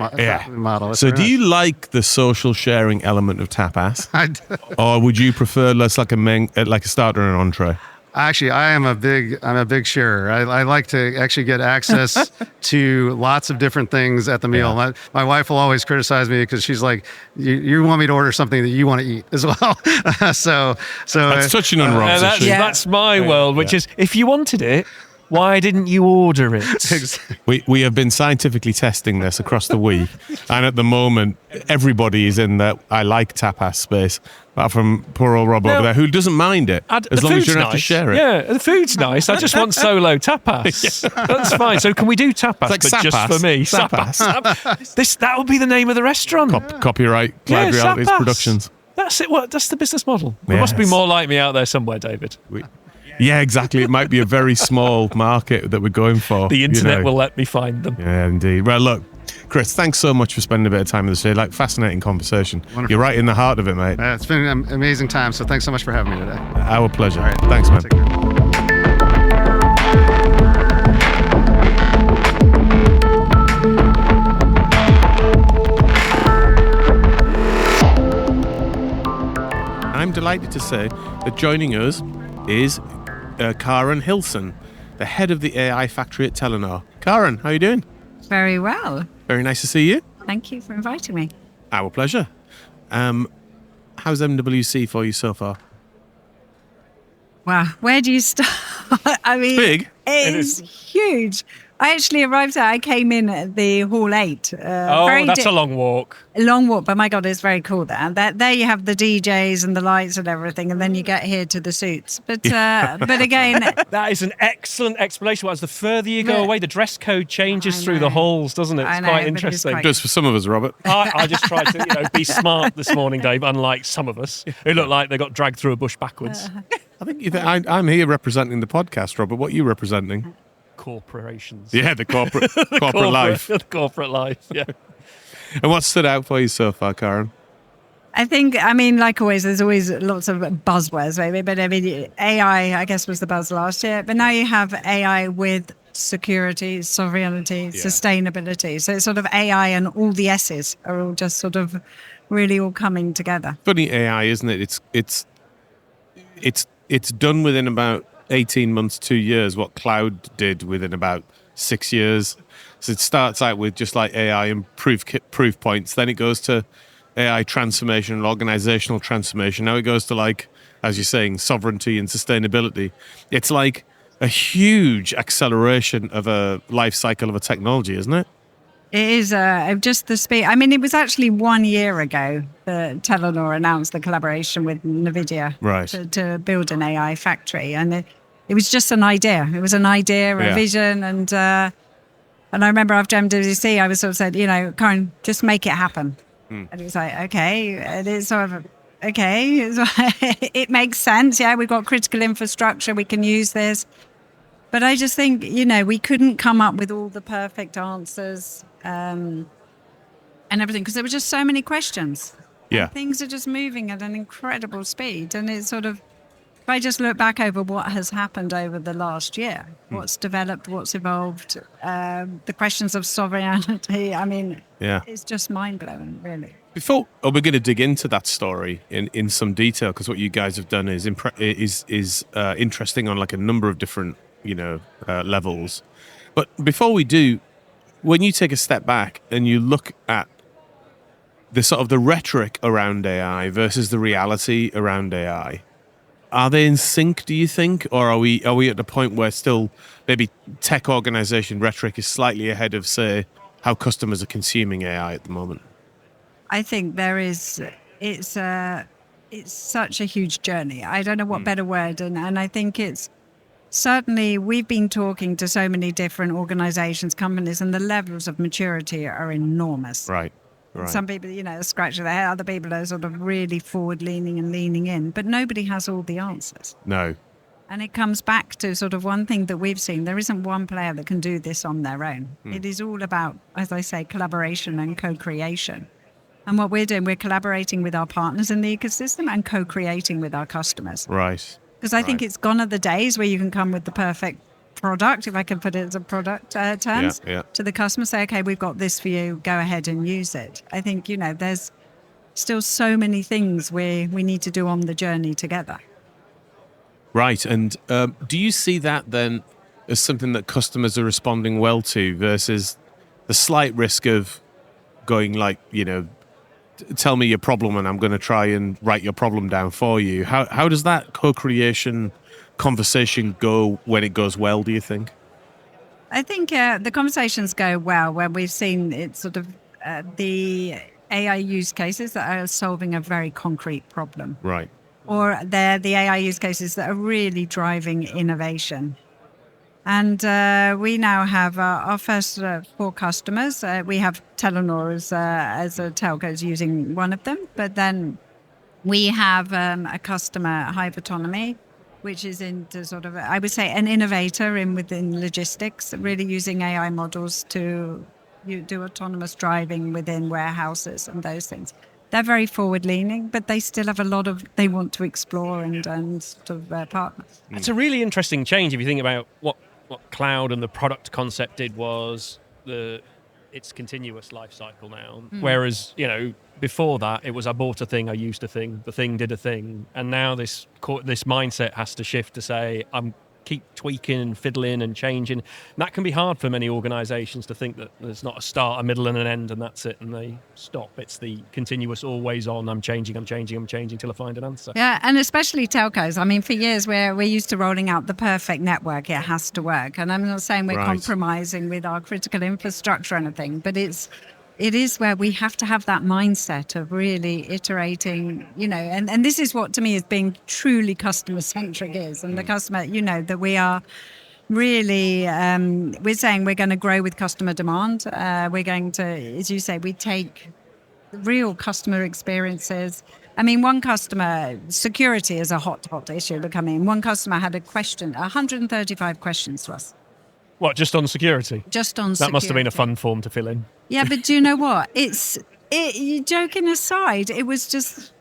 model. So, do you like the social sharing element of tapas, or would you prefer less like a starter and an entree? Actually, I'm a big sharer. I like to actually get access to lots of different things at the meal. Yeah. My wife will always criticize me, because she's like, you want me to order something that you want to eat as well. so that's touching on Rob's issue. That's my world, which is, if you wanted it, why didn't you order it? We have been scientifically testing this across the week, and at the moment, everybody is in that I like tapas space, apart from poor old Rob over there, who doesn't mind it, as long as you don't have to share it. Yeah, the food's nice. I just want solo tapas. That's fine. So can we do tapas, like but sapas. just for me? Sapas. That would be the name of the restaurant. Copyright Cloud Realities Sapas. Productions. That's it. That's the business model. There must be more like me out there somewhere, David. Yeah, exactly. It might be a very small market that we're going for. The internet will let me find them. Yeah, indeed. Well, look, Chris, thanks so much for spending a bit of time with us today. Fascinating conversation. Wonderful. You're right in the heart of it, mate. It's been an amazing time. So thanks so much for having me today. Our pleasure. All right. Thanks, man. Take care. I'm delighted to say that joining us is Kaaren Hilsen, the head of the AI factory at Telenor. Kaaren, how are you doing? Very well. Very nice to see you. Thank you for inviting me. Our pleasure. How's MWC for you so far? Wow, where do you start? I mean, Big. It is huge. I actually arrived I came in at the Hall 8. That's a long walk. A long walk, but my God, it's very cool there. There you have the DJs and the lights and everything, and then you get here to the suits. But again... That is an excellent explanation. As the further you go away, the dress code changes through the halls, doesn't it? It's quite interesting. Just for some of us, Robert. I just tried to be smart this morning, Dave, unlike some of us who look like they got dragged through a bush backwards. I think I'm here representing the podcast, Robert. What are you representing? Corporations. Yeah, the corporate life. The corporate life, yeah. And what stood out for you so far, Kaaren? I think, like always, there's always lots of buzzwords, maybe, but AI, I guess, was the buzz last year. But now you have AI with security, sovereignty, sustainability. So it's sort of AI and all the S's are all just sort of really all coming together. Funny AI, isn't it? It's done within about 18 months, 2 years, what cloud did within about 6 years. So it starts out with just like AI and proof points. Then it goes to AI transformation and organizational transformation. Now it goes to, like, as you're saying, sovereignty and sustainability. It's like a huge acceleration of a life cycle of a technology, isn't it? It is just the speed. I mean, it was actually 1 year ago that Telenor announced the collaboration with NVIDIA to build an AI factory. And it was just an idea. It was an idea, a vision. And I remember after MWC, I was sort of said, Kaaren, just make it happen. And it was like, okay. And it's sort of, okay. It makes sense. Yeah, we've got critical infrastructure. We can use this. But I just think, we couldn't come up with all the perfect answers and everything because there were just so many questions. Yeah. And things are just moving at an incredible speed. And it's sort of, if I just look back over what has happened over the last year, what's developed, what's evolved, the questions of sovereignty, I mean, it's just mind-blowing, really. We're going to dig into that story in some detail because what you guys have done is interesting on like a number of different levels. But before we do, when you take a step back and you look at the sort of the rhetoric around AI versus the reality around AI, are they in sync, do you think? Or are we at the point where still maybe tech organization rhetoric is slightly ahead of, say, how customers are consuming AI at the moment? I think it's such a huge journey. I don't know what better word. And I think it's, certainly, we've been talking to so many different organizations, companies, and the levels of maturity are enormous. Right. Some people, are scratching their head. Other people are sort of really forward-leaning and leaning in. But nobody has all the answers. No. And it comes back to sort of one thing that we've seen. There isn't one player that can do this on their own. It is all about, as I say, collaboration and co-creation. And what we're doing, we're collaborating with our partners in the ecosystem and co-creating with our customers. Right. Because I think it's gone are the days where you can come with the perfect product, if I can put it as a product terms, to the customer, say, okay, we've got this for you, go ahead and use it. I think, there's still so many things we need to do on the journey together. Right. And do you see that then as something that customers are responding well to versus the slight risk of going like, tell me your problem and I'm going to try and write your problem down for you? How does that co-creation conversation go when it goes well, do you think? I think the conversations go well when we've seen it sort of the AI use cases that are solving a very concrete problem. Right. Or they're the AI use cases that are really driving innovation. And we now have our first 4 customers. We have Telenor as a telco using one of them. But then we have a customer, Hive Autonomy, which is into sort of, I would say, an innovator within logistics, really using AI models to do autonomous driving within warehouses and those things. They're very forward-leaning, but they still have a lot of they want to explore and sort of partners. It's a really interesting change if you think about what cloud and the product concept did was its continuous life cycle now. Whereas, before that, it was I bought a thing, I used a thing, the thing did a thing. And now this mindset has to shift to say, I'm keep tweaking and fiddling and changing. And that can be hard for many organizations to think that there's not a start, a middle and an end and that's it and they stop. It's the continuous, always on, I'm changing till I find an answer. Yeah, and especially telcos. I mean, for years we're used to rolling out the perfect network. It has to work. And I'm not saying we're compromising with our critical infrastructure or anything, but it is where we have to have that mindset of really iterating, and this is what to me is being truly customer centric is. And the customer, that we are really, we're saying we're going to grow with customer demand. We're going to, as you say, we take real customer experiences. I mean, one customer, security is a hot issue becoming. One customer had 135 questions to us. What, just on security? Just on security. That must have been a fun form to fill in. Yeah, but do you know what? Joking aside, it was just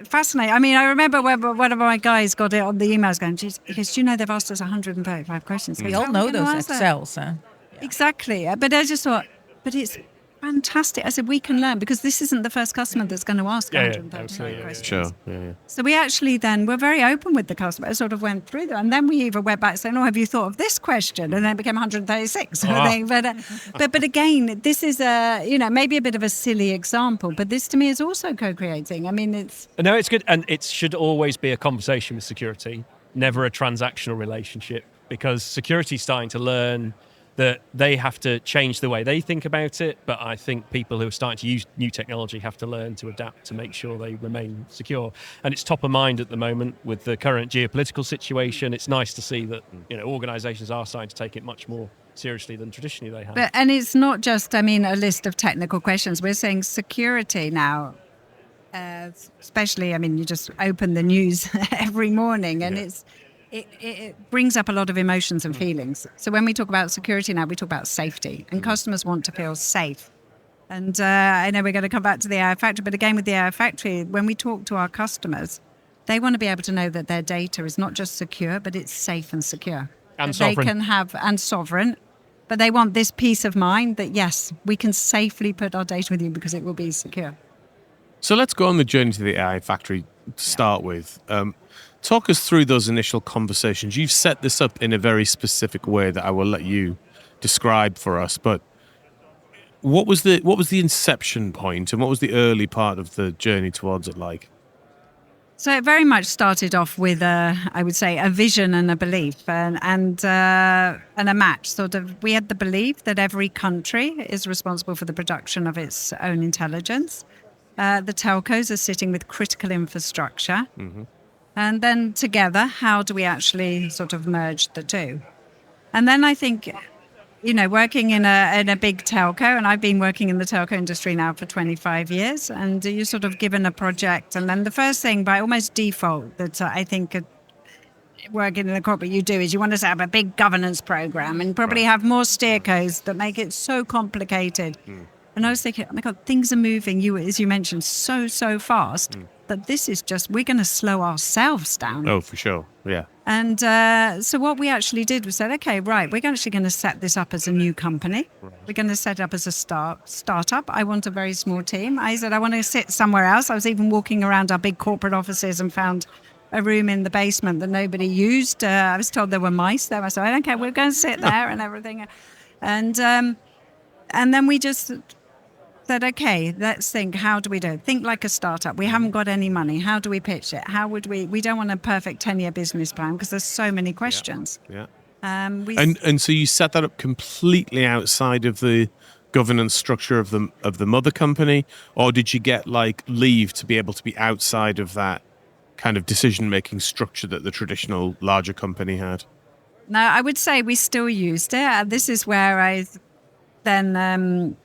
fascinating. I mean, I remember when one of my guys got it on the emails going, because they've asked us 135 questions. We all know those Excels, huh? Yeah. Exactly. But I just thought, but it's fantastic. I said, we can learn because this isn't the first customer that's going to ask 135 questions. Sure. Yeah. So we actually then were very open with the customer. I sort of went through them. And then we even went back saying, have you thought of this question? And then it became 136. But again, this is maybe a bit of a silly example, but this to me is also co-creating. I mean, it's good. And it should always be a conversation with security, never a transactional relationship, because security's starting to learn that they have to change the way they think about it. But I think people who are starting to use new technology have to learn to adapt to make sure they remain secure. And it's top of mind at the moment with the current geopolitical situation. It's nice to see that organizations are starting to take it much more seriously than traditionally they have. And it's not just, a list of technical questions. We're saying security now, especially, you just open the news every morning and it brings up a lot of emotions and feelings. So when we talk about security now, we talk about safety, and customers want to feel safe. And I know we're going to come back to the AI Factory, but again with the AI Factory, when we talk to our customers, they want to be able to know that their data is not just secure, but it's safe and secure. And sovereign. They can have, and sovereign. But they want this peace of mind that, yes, we can safely put our data with you because it will be secure. So let's go on the journey to the AI Factory to start with. Talk us through those initial conversations. You've set this up in a very specific way that I will let you describe for us. But what was the inception point, and what was the early part of the journey towards it like? So it very much started off with, I would say, a vision and a belief and a match. Sort of, we had the belief that every country is responsible for the production of its own intelligence. The telcos are sitting with critical infrastructure. Mm-hmm. And then together, how do we actually sort of merge the two? And then I think, working in a big telco, and I've been working in the telco industry now for 25 years, and you're sort of given a project. And then the first thing by almost default that I think working in the corporate you do is you want to set up a big governance program and probably have more steercos that make it so complicated. And I was thinking, oh my God, things are moving, as you mentioned, so fast that this is just, we're going to slow ourselves down. Oh, for sure. Yeah. And so what we actually did was said, okay, right, we're actually going to set this up as a new company. Right. We're going to set up as a startup. I want a very small team. I said, I want to sit somewhere else. I was even walking around our big corporate offices and found a room in the basement that nobody used. I was told there were mice there. I said, I don't care, we're going to sit there and everything. And then we just said, okay, let's think, how do we do it? Think like a startup. We haven't got any money. How do we pitch it? How would we don't want a perfect 10-year business plan because there's so many questions. Yeah. And so you set that up completely outside of the governance structure of the mother company, or did you get leave to be able to be outside of that kind of decision-making structure that the traditional larger company had? No, I would say we still used it. This is where I then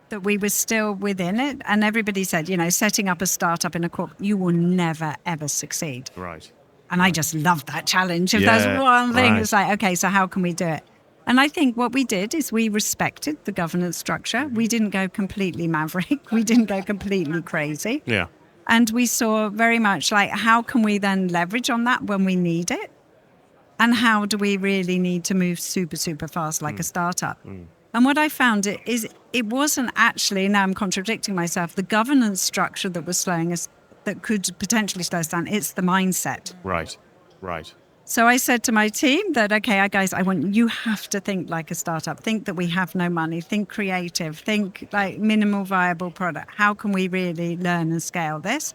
that we were still within it. And everybody said, setting up a startup in a corp, you will never, ever succeed. Right. And I just love that challenge. If there's one thing, it's like, okay, so how can we do it? And I think what we did is we respected the governance structure. We didn't go completely maverick. We didn't go completely crazy. Yeah. And we saw very much how can we then leverage on that when we need it? And how do we really need to move super, super fast like a startup? And what I found is it wasn't actually, now I'm contradicting myself, the governance structure that was slowing us, that could potentially slow us down. It's the mindset. Right. So I said to my team that, okay, guys, you have to think like a startup. Think that we have no money. Think creative. Think like minimal viable product. How can we really learn and scale this?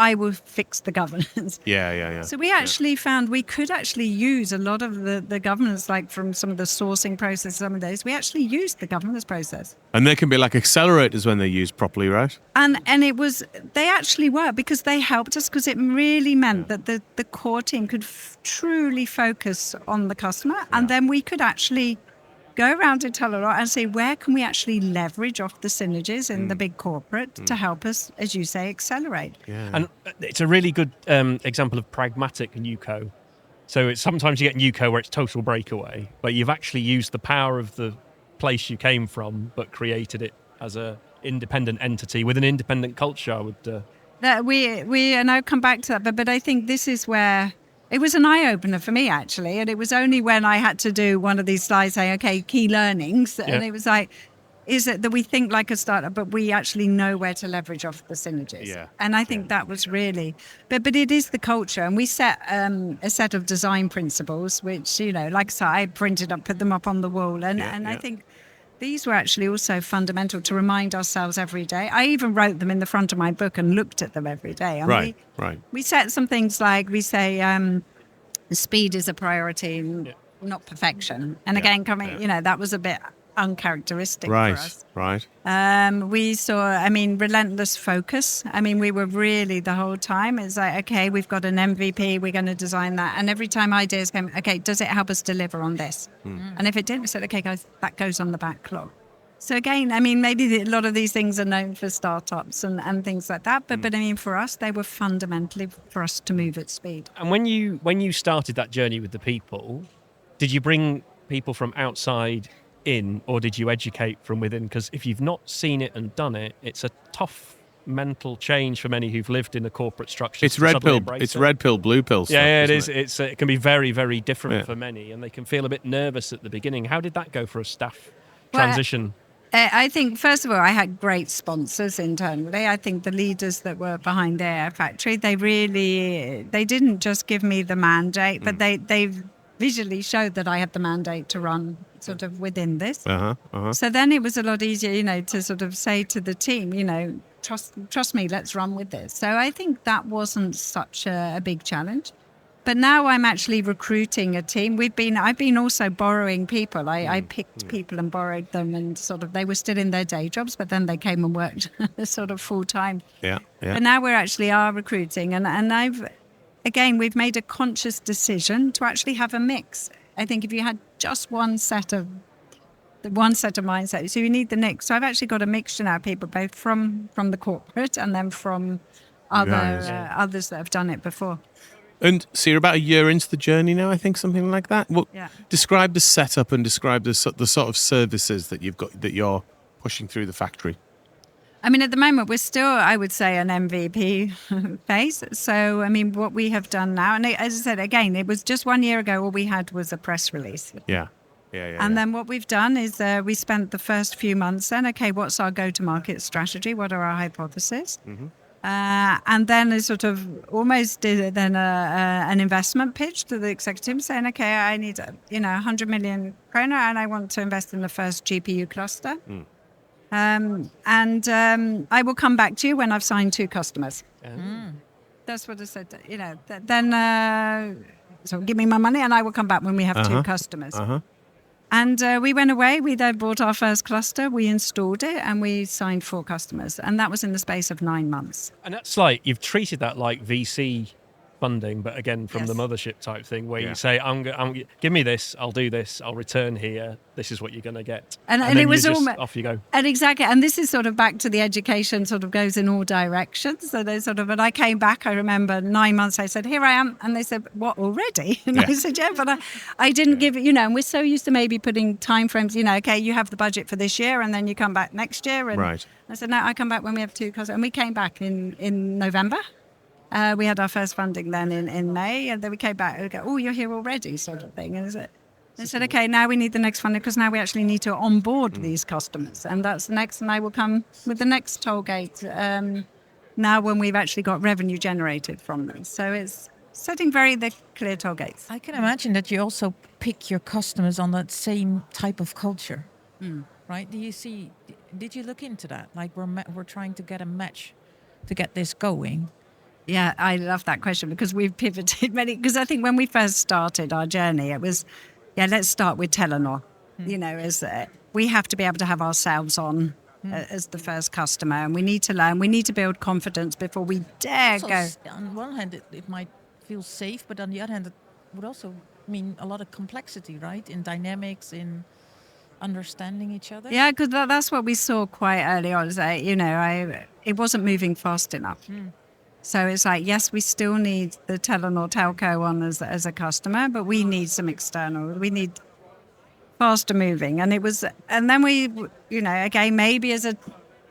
I will fix the governance. Yeah. So we actually found we could actually use a lot of the governance, from some of the sourcing process, some of those. We actually used the governance process. And they can be like accelerators when they're used properly, right? And they actually were, because they helped us, because it really meant that the core team could truly focus on the customer. And then we could actually go around to Telenor and say, where can we actually leverage off the synergies in the big corporate to help us, as you say, accelerate? Yeah. And it's a really good example of pragmatic NewCo. So sometimes you get NewCo where it's total breakaway, but you've actually used the power of the place you came from, but created it as a independent entity with an independent culture. I would. And I'll come back to that, but I think this is where it was an eye-opener for me, actually. And it was only when I had to do one of these slides saying, okay, key learnings. And it was like, is it that we think like a startup, but we actually know where to leverage off the synergies. Yeah. And I think that was really, but it is the culture. And we set a set of design principles, which, like I said, I put them up on the wall. And I think these were actually also fundamental to remind ourselves every day. I even wrote them in the front of my book and looked at them every day. And right. We set some things like, we say speed is a priority. not perfection. And Yeah, again, yeah. that was a bit uncharacteristic Right, for us. right. We saw, relentless focus. We were really the whole time. It's like, okay, we've got an MVP, we're going to design that. And every time ideas came, okay, does it help us deliver on this? And if it didn't, we said, okay, guys, that goes on the backlog. So again, maybe a lot of these things are known for startups and things like that. But for us, they were fundamentally for us to move at speed. And when you started that journey with the people, did you bring people from outside in, or did you educate from within? Because if you've not seen it and done it, it's a tough mental change for many who've lived in a corporate structure. It's red pill. It's red pill, blue pill stuff. Yeah, it isn't is. It can be very, very different for many, and they can feel a bit nervous at the beginning. How did that go for a staff transition? I think, first of all, I had great sponsors internally. I think the leaders that were behind their factory, they didn't just give me the mandate, but they visually showed that I had the mandate to run sort of within this. So then it was a lot easier, to sort of say to the team, trust me, let's run with this. So I think that wasn't such a big challenge. But now I'm actually recruiting a team. I've been also borrowing people. I picked people and borrowed them, and sort of they were still in their day jobs, but then they came and worked sort of full time. Yeah. But now we're actually recruiting, and we've made a conscious decision to actually have a mix. I think if you had just one set of mindset, so you need the mix. So I've actually got a mixture now of people, both from the corporate and then from others that have done it before. And so you're about a year into the journey now, I think, something like that. Describe the setup and describe the sort of services that you've got, that you're pushing through the factory. At the moment, we're still, I would say, an MVP phase. So, what we have done now, and as I said, again, it was just 1 year ago, all we had was a press release. Yeah. Then what we've done is we spent the first few months then, okay, what's our go-to-market strategy? What are our hypotheses? And then I sort of almost did then an investment pitch to the executive saying, okay, I need 100 million kroner and I want to invest in the first GPU cluster. I will come back to you when I've signed 2 customers. That's what I said. Then so give me my money and I will come back when we have 2 customers. And we went away. We then bought our first cluster. We installed it and we signed 4 customers. And that was in the space of 9 months. And that's like, you've treated that like VC funding, but again, from the mothership type thing, where you say, give me this, I'll do this, I'll return here, this is what you're going to get. And then it was almost off you go. And exactly. And this is sort of back to the education sort of goes in all directions. So they sort of, and I came back, I remember 9 months, I said, here I am. And they said, what, already? And I said, yeah, but I didn't give it, and we're so used to maybe putting timeframes, okay, you have the budget for this year and then you come back next year. And I said, no, I come back when we have 2 customers. And we came back in November. We had our first funding then in May, and then we came back and we go, oh, you're here already, sort of thing. And I said, okay, now we need the next funding because now we actually need to onboard these customers. And that's next, and I will come with the next toll gate now when we've actually got revenue generated from them. So it's setting the clear toll gates. I can imagine that you also pick your customers on that same type of culture, right? Did you look into that? Like we're trying to get a match to get this going. Yeah, I love that question because we've pivoted because I think when we first started our journey, it was, let's start with Telenor. As we have to be able to have ourselves on as the first customer, and we need to learn, we need to build confidence before we dare go. On one hand, it might feel safe, but on the other hand, it would also mean a lot of complexity, right? In dynamics, in understanding each other. Yeah, because that's what we saw quite early on. It wasn't moving fast enough. So it's like, yes, we still need the Telenor telco on as a customer, but we need some external. We need faster moving. And then we, again, maybe as a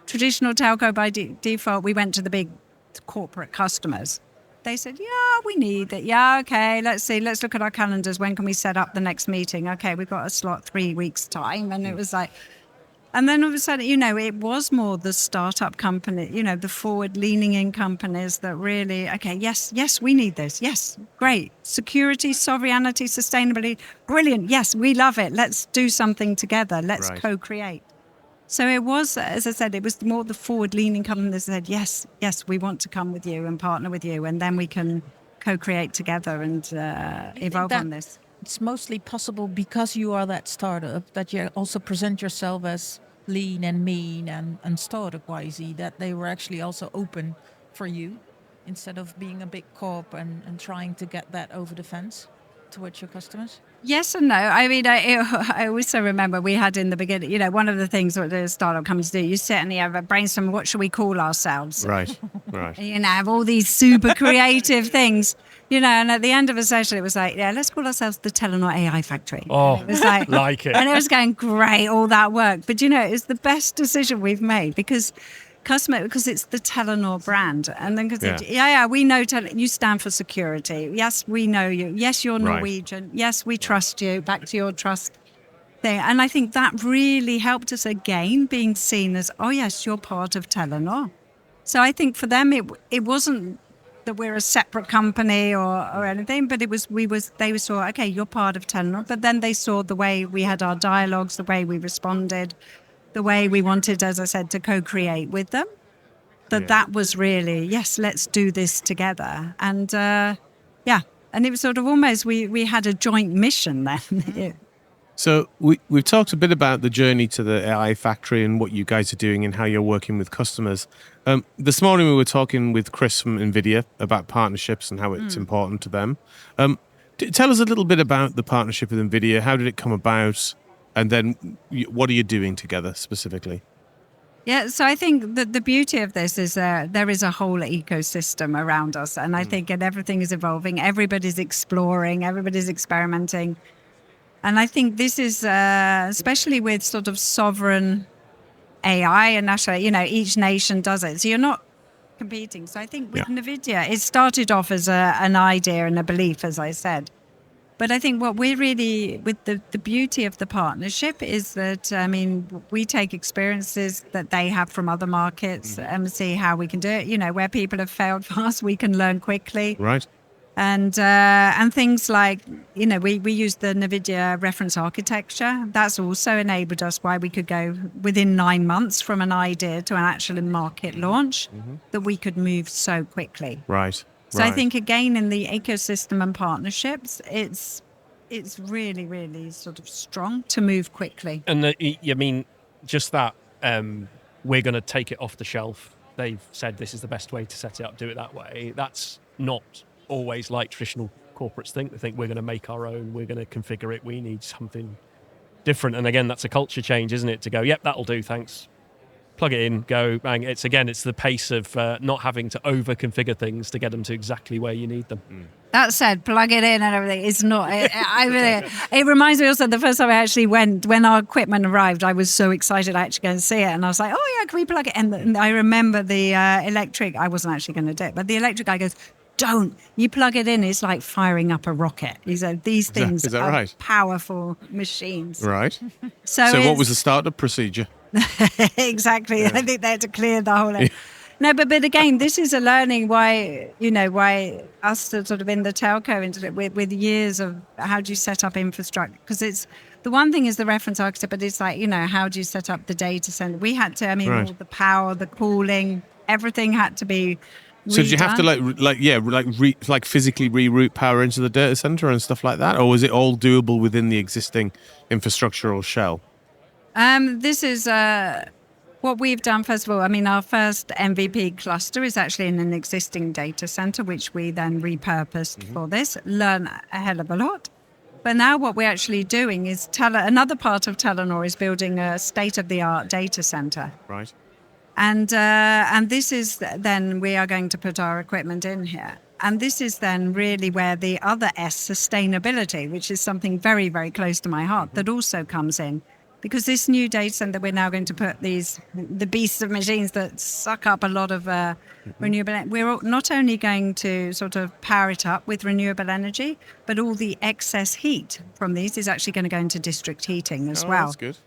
traditional telco by default, we went to the big corporate customers. They said, yeah, we need it. Yeah, okay, let's see. Let's look at our calendars. When can we set up the next meeting? Okay, we've got a slot 3 weeks' time. And it was like, and then all of a sudden, it was more the startup company, the forward-leaning in companies that really, okay, yes, we need this. Yes, great. Security, sovereignty, sustainability, brilliant. Yes, we love it. Let's do something together. Let's co-create. So it was, as I said, it was more the forward-leaning companies that said, yes, we want to come with you and partner with you, and then we can co-create together and evolve on this. it's mostly possible because you are that startup that you also present yourself as lean and mean and startup-wisey, that they were actually also open for you instead of being a big corp and trying to get that over the fence towards your customers? Yes and no. I mean, I also remember we had in the beginning, one of the things that the startup companies do, you sit and you have a brainstorm, what should we call ourselves? Right. And, have all these super creative things, and at the end of a session, it was like, yeah, let's call ourselves the Telenor AI Factory. Oh, it was like it. And it was going, great, all that work. But, it was the best decision we've made because it's the Telenor brand. And then we know you stand for security. Yes, we know you. Yes, you're Norwegian. Right. Yes, we trust you. Back to your trust thing. And I think that really helped us again, being seen as, oh yes, you're part of Telenor. So I think for them, it wasn't that we're a separate company or anything, but they saw, okay, you're part of Telenor. But then they saw the way we had our dialogues, the way we responded, the way we wanted, as I said, to co-create with them, that was really, yes, let's do this together. And and it was sort of almost, we had a joint mission then. So we've talked a bit about the journey to the AI factory and what you guys are doing and how you're working with customers. This morning we were talking with Chris from NVIDIA about partnerships and how it's important to them. Tell us a little bit about the partnership with NVIDIA. How did it come about? And then what are you doing together specifically? Yeah, so I think that the beauty of this is there is a whole ecosystem around us. And I think everything is evolving. Everybody's exploring, everybody's experimenting. And I think this is, especially with sort of sovereign AI and national, each nation does it. So you're not competing. So I think with NVIDIA, it started off as an idea and a belief, as I said. But I think what we're really, with the beauty of the partnership is that, we take experiences that they have from other markets and see how we can do it. Where people have failed fast, we can learn quickly. Right. And things like, we use the NVIDIA reference architecture. That's also enabled us why we could go within 9 months from an idea to an actual market launch, that we could move so quickly. Right. So I think, again, in the ecosystem and partnerships, it's really, really sort of strong to move quickly. And just that, we're going to take it off the shelf. They've said this is the best way to set it up, do it that way. That's not always like traditional corporates think. They think we're going to make our own, we're going to configure it, we need something different. And again, that's a culture change, isn't it? To go, yep, that'll do, thanks. Plug it in, go, bang. It's the pace of not having to over-configure things to get them to exactly where you need them. That said, plug it in and everything. It's not. It reminds me also the first time I actually went, when our equipment arrived, I was so excited I actually go and see it. And I was like, oh yeah, can we plug it in? And I remember the electric, I wasn't actually going to do it, but the electric guy goes, don't. You plug it in, it's like firing up a rocket. He said, these things is that are right? Powerful machines. Right. So what was the startup procedure? Exactly. Yeah. I think they had to clear the whole thing. No, but again, this is a learning why us sort of in the telco industry with years of how do you set up infrastructure? Because it's the one thing is the reference architecture, but it's like, how do you set up the data center? We had to, all the power, the cooling, everything had to be. So did you have to like physically reroute power into the data center and stuff like that, or was it all doable within the existing infrastructural shell? This is what we've done. First of all, our first MVP cluster is actually in an existing data center, which we then repurposed for this. Learn a hell of a lot. But now what we're actually doing is another part of Telenor is building a state-of-the-art data center. Right. And this is then we are going to put our equipment in here. And this is then really where the other S, sustainability, which is something very, very close to my heart, that also comes in. Because this new data center, we're now going to put the beasts of machines that suck up a lot of renewable energy. We're not only going to sort of power it up with renewable energy, but all the excess heat from these is actually going to go into district heating as well. That's good.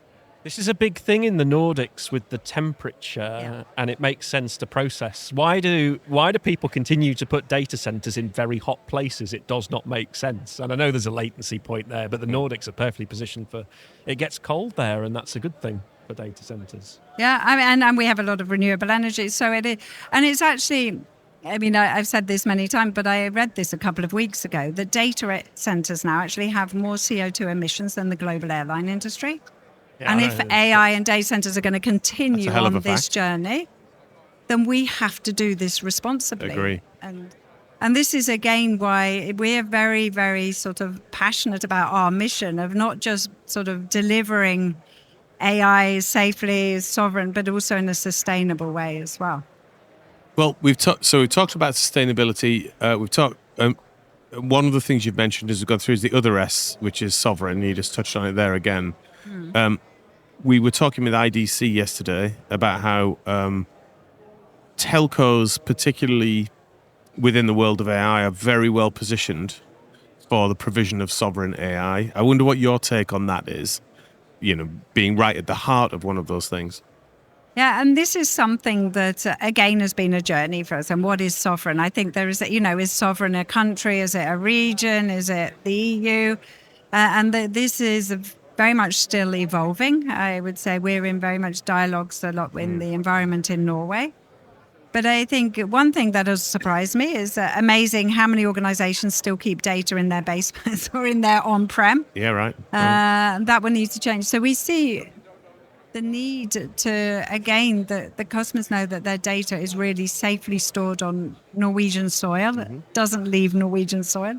This is a big thing in the Nordics with the temperature, and it makes sense to process. Why do people continue to put data centers in very hot places? It does not make sense. And I know there's a latency point there, but the Nordics are perfectly positioned for it gets cold there, and that's a good thing for data centers. Yeah, and we have a lot of renewable energy, so it is, and it's actually I mean, I've said this many times, but I read this a couple of weeks ago, that data centers now actually have more CO2 emissions than the global airline industry. Yeah, And I if know. AI and data centers are going to continue That's a hell of on a this fact. journey, then we have to do this responsibly. Agree. And this is again why we are very, very sort of passionate about our mission of not just sort of delivering AI safely, sovereign, but also in a sustainable way as well. Well, we've talked about sustainability. We've talked. One of the things you've mentioned as we've gone through is the other S, which is sovereign. You just touched on it there again. We were talking with IDC yesterday about how telcos, particularly within the world of AI, are very well positioned for the provision of sovereign AI. I wonder what your take on that is, being right at the heart of one of those things. Yeah, and this is something that, again, has been a journey for us. And what is sovereign? I think there is, is sovereign a country? Is it a region? Is it the EU? This is very much still evolving. I would say we're in very much dialogues a lot in the environment in Norway. But I think one thing that has surprised me is amazing how many organizations still keep data in their basements or in their on-prem. Yeah, right. That one needs to change. So we see the need to, again, the customers know that their data is really safely stored on Norwegian soil, doesn't leave Norwegian soil,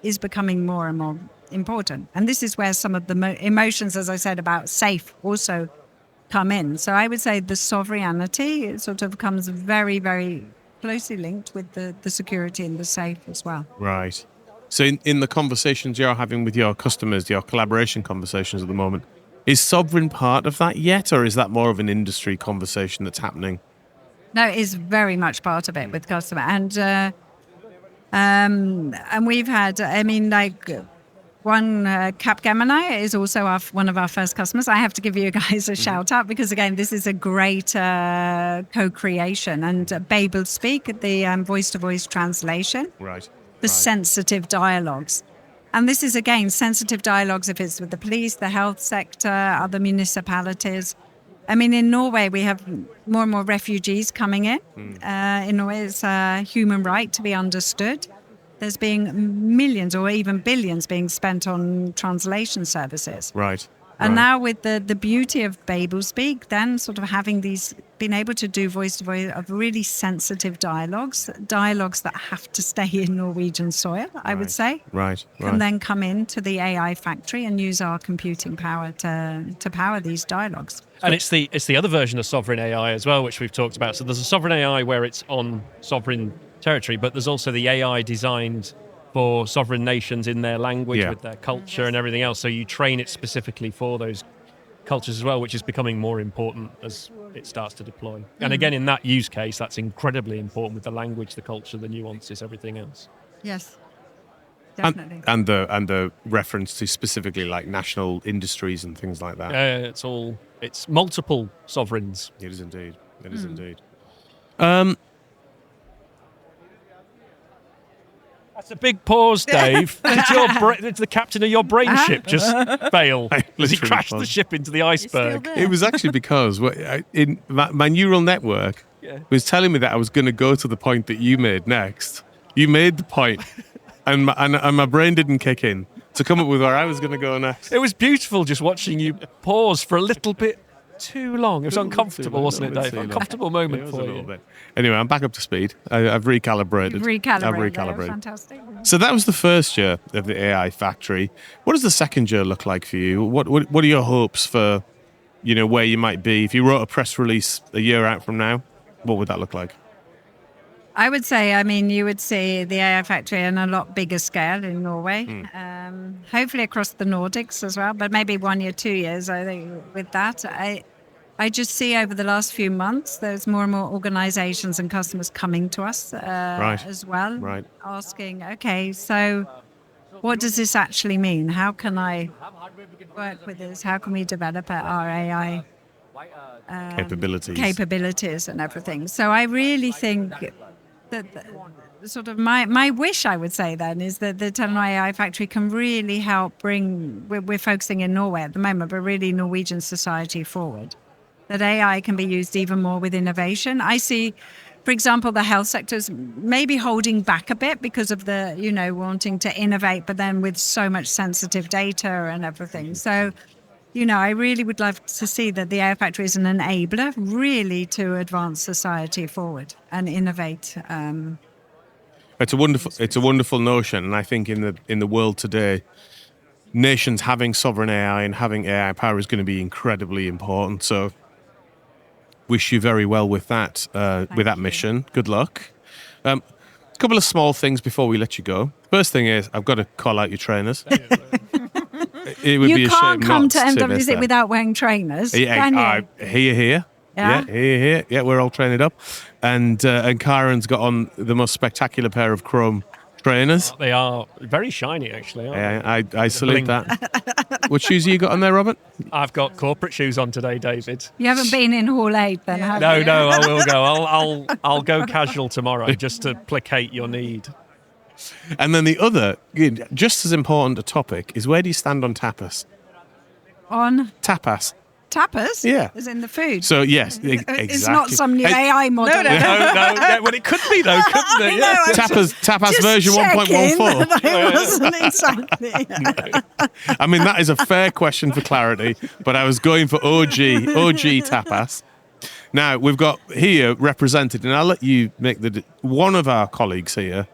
is becoming more and more important. And this is where some of the emotions, as I said, about safe also come in. So I would say the sovereignty sort of comes very, very closely linked with the security and the safe as well. Right. So in the conversations you're having with your customers, your collaboration conversations at the moment, is sovereign part of that yet, or is that more of an industry conversation that's happening? No, it is very much part of it with customer. And we've had, one Capgemini is also one of our first customers. I have to give you guys a shout out because, again, this is a great co-creation. And Babel Speak, the voice-to-voice translation, Right. the sensitive dialogues. And this is, again, sensitive dialogues if it's with the police, the health sector, other municipalities. I mean, in Norway, we have more and more refugees coming in. In Norway, it's a human right to be understood. There's being millions or even billions being spent on translation services. Right. And now with the beauty of Babel Speak, then sort of having being able to do voice-to-voice of really sensitive dialogues that have to stay in Norwegian soil, I would say. Right. And then come into the AI factory and use our computing power to power these dialogues. And it's the other version of sovereign AI as well, which we've talked about. So there's a sovereign AI where it's on sovereign territory, but there's also the AI designed for sovereign nations in their language with their culture and everything else. So you train it specifically for those cultures as well, which is becoming more important as it starts to deploy. And again, in that use case, that's incredibly important with the language, the culture, the nuances, everything else. Yes, definitely. And the reference to specifically like national industries and things like that. It's multiple sovereigns. It is indeed. It is indeed. That's a big pause, Dave. Did the captain of your brain ship just fail? Did he crash the ship into the iceberg? It was actually because in my neural network was telling me that I was going to go to the point that you made next. You made the point, and my brain didn't kick in to come up with where I was going to go next. It was beautiful just watching you pause for a little bit too long. It was uncomfortable, wasn't it, Dave? Uncomfortable moment for you. Bit. Anyway, I'm back up to speed. I've recalibrated. You've recalibrated. I've recalibrated. Fantastic. So that was the first year of the AI factory. What does the second year look like for you? What are your hopes for, where you might be? If you wrote a press release a year out from now, what would that look like? I would say, you would see the AI factory on a lot bigger scale in Norway, hopefully across the Nordics as well, but maybe 1 year, 2 years, I think, with that. I just see over the last few months, there's more and more organizations and customers coming to us as well, asking, okay, so what does this actually mean? How can I work with this? How can we develop our AI capabilities and everything? So I really think that sort of my wish, I would say then, is that the Telenor AI Factory can really help bring, we're focusing in Norway at the moment, but really Norwegian society forward. That AI can be used even more with innovation. I see for example, the health sector's maybe holding back a bit because of the, wanting to innovate, but then with so much sensitive data and everything. So, I really would love to see that the AI Factory is an enabler really to advance society forward and innovate. It's a wonderful notion, and I think in the world today, nations having sovereign AI and having AI power is going to be incredibly important. So, wish you very well with that mission. Good luck. A couple of small things before we let you go. First thing is, I've got to call out your trainers. It would be a shame can't come not to MWC without wearing trainers. Can you? Here. Yeah? Here. Yeah, we're all trained up. And Karen's got on the most spectacular pair of chrome trainers. They are very shiny, actually. Aren't I salute that. What shoes have you got on there, Robert? I've got corporate shoes on today, David. You haven't been in Hall 8 then, have you? No, I will go. I'll go casual tomorrow just to placate your need. And then the other, just as important a topic, is where do you stand on tapas? On? Tapas. Tapas? Yeah. As in the food? So, yes, exactly. It's not some new AI model. No. Well, it could be, though, couldn't it? Yeah. Tapas version 1.14. I wasn't exactly. I mean, that is a fair question for clarity, but I was going for OG tapas. Now, we've got here represented, and I'll let you make one of our colleagues here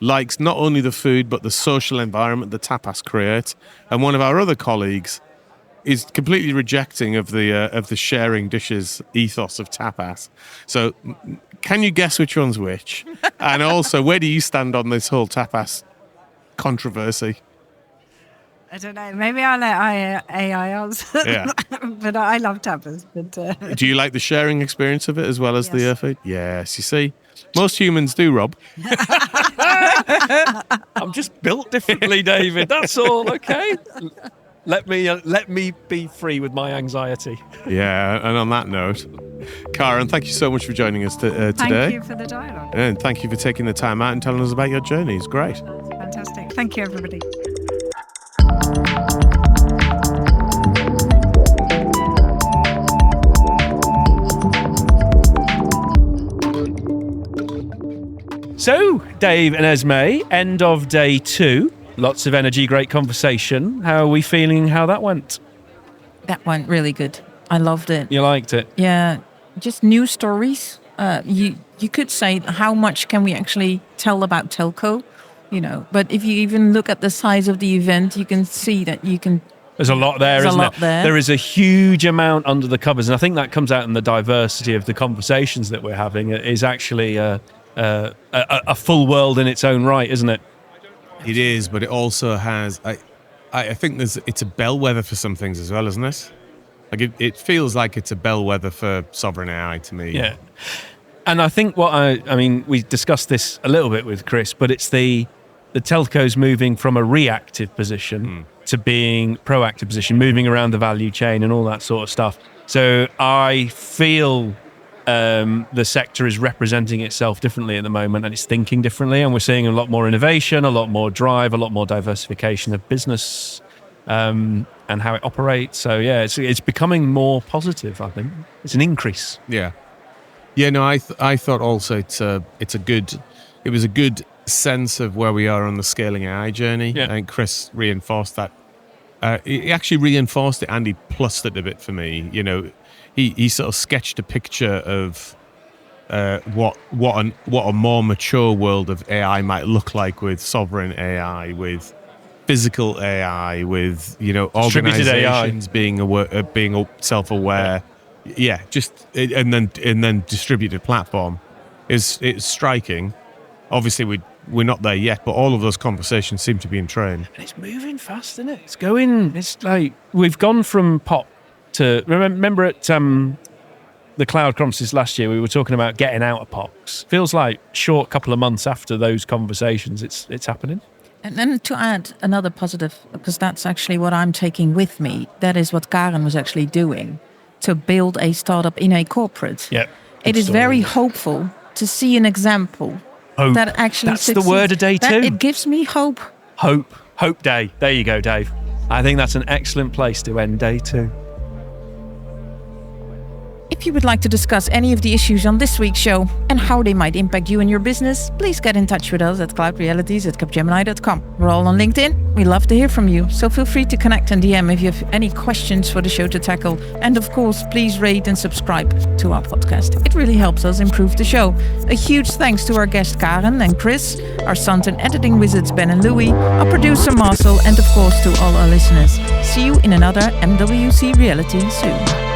likes not only the food, but the social environment that tapas create. And one of our other colleagues is completely rejecting of the sharing dishes ethos of tapas. So can you guess which one's which? And also, where do you stand on this whole tapas controversy? I don't know. Maybe I'll let AI answer. Yeah. But I love tapas. But, do you like the sharing experience of it as well as the food? Yes, you see. Most humans do, Rob. I'm just built differently, David. That's all, okay? Let me be free with my anxiety. Yeah, and on that note, Kaaren, thank you so much for joining us today. Thank you for the dialogue. And thank you for taking the time out and telling us about your journey. It's great. Fantastic. Thank you, everybody. So, Dave and Esmee, end of day 2. Lots of energy, great conversation. How are we feeling how that went? That went really good. I loved it. You liked it? Yeah, just new stories. You could say, how much can we actually tell about telco? But if you even look at the size of the event, you can see that you can. There's a lot there, isn't there? There is a huge amount under the covers, and I think that comes out in the diversity of the conversations that we're having. It is actually a full world in its own right, isn't it? It is, but it also has. I think it's a bellwether for some things as well, isn't it? Like it feels like it's a bellwether for sovereign AI to me. Yeah, and I think I mean, we discussed this a little bit with Chris, but it's the telcos moving from a reactive position to being proactive position, moving around the value chain and all that sort of stuff. So I feel the sector is representing itself differently at the moment, and it's thinking differently, and we're seeing a lot more innovation, a lot more drive, a lot more diversification of business and how it operates. So yeah, it's becoming more positive. I think it's an increase. Yeah. No, I thought also it was a good sense of where we are on the scaling AI journey. Yeah. I think Chris reinforced that. He actually reinforced it, and he plussed it a bit for me. He sort of sketched a picture of what a more mature world of AI might look like, with sovereign AI, with physical AI, with organizations being self-aware. Yeah, and then distributed platform is striking. Obviously, we're not there yet, but all of those conversations seem to be in train. And it's moving fast, isn't it? It's going. It's like we've gone from POP. Remember at the cloud conferences last year, we were talking about getting out of POCs. Feels like short couple of months after those conversations, it's happening. And then to add another positive, because that's actually what I'm taking with me, that is what Kaaren was actually doing, to build a startup in a corporate. Yeah, it is very hopeful to see an example that actually That's succeeds. the word of day 2. It gives me hope. Hope day. There you go, Dave. I think that's an excellent place to end day 2. If If you would like to discuss any of the issues on this week's show and how they might impact you and your business, please get in touch with us at cloudrealities@capgemini.com. We're all on LinkedIn. We love to hear from you, so feel free to connect and DM if you have any questions for the show to tackle. And of course, please rate and subscribe to our podcast. It really helps us improve the show. A huge thanks to our guests Kaaren and Chris, our sound and editing wizards Ben and Louis, our producer Marcel, and of course to all our listeners. See you in another MWC Reality soon.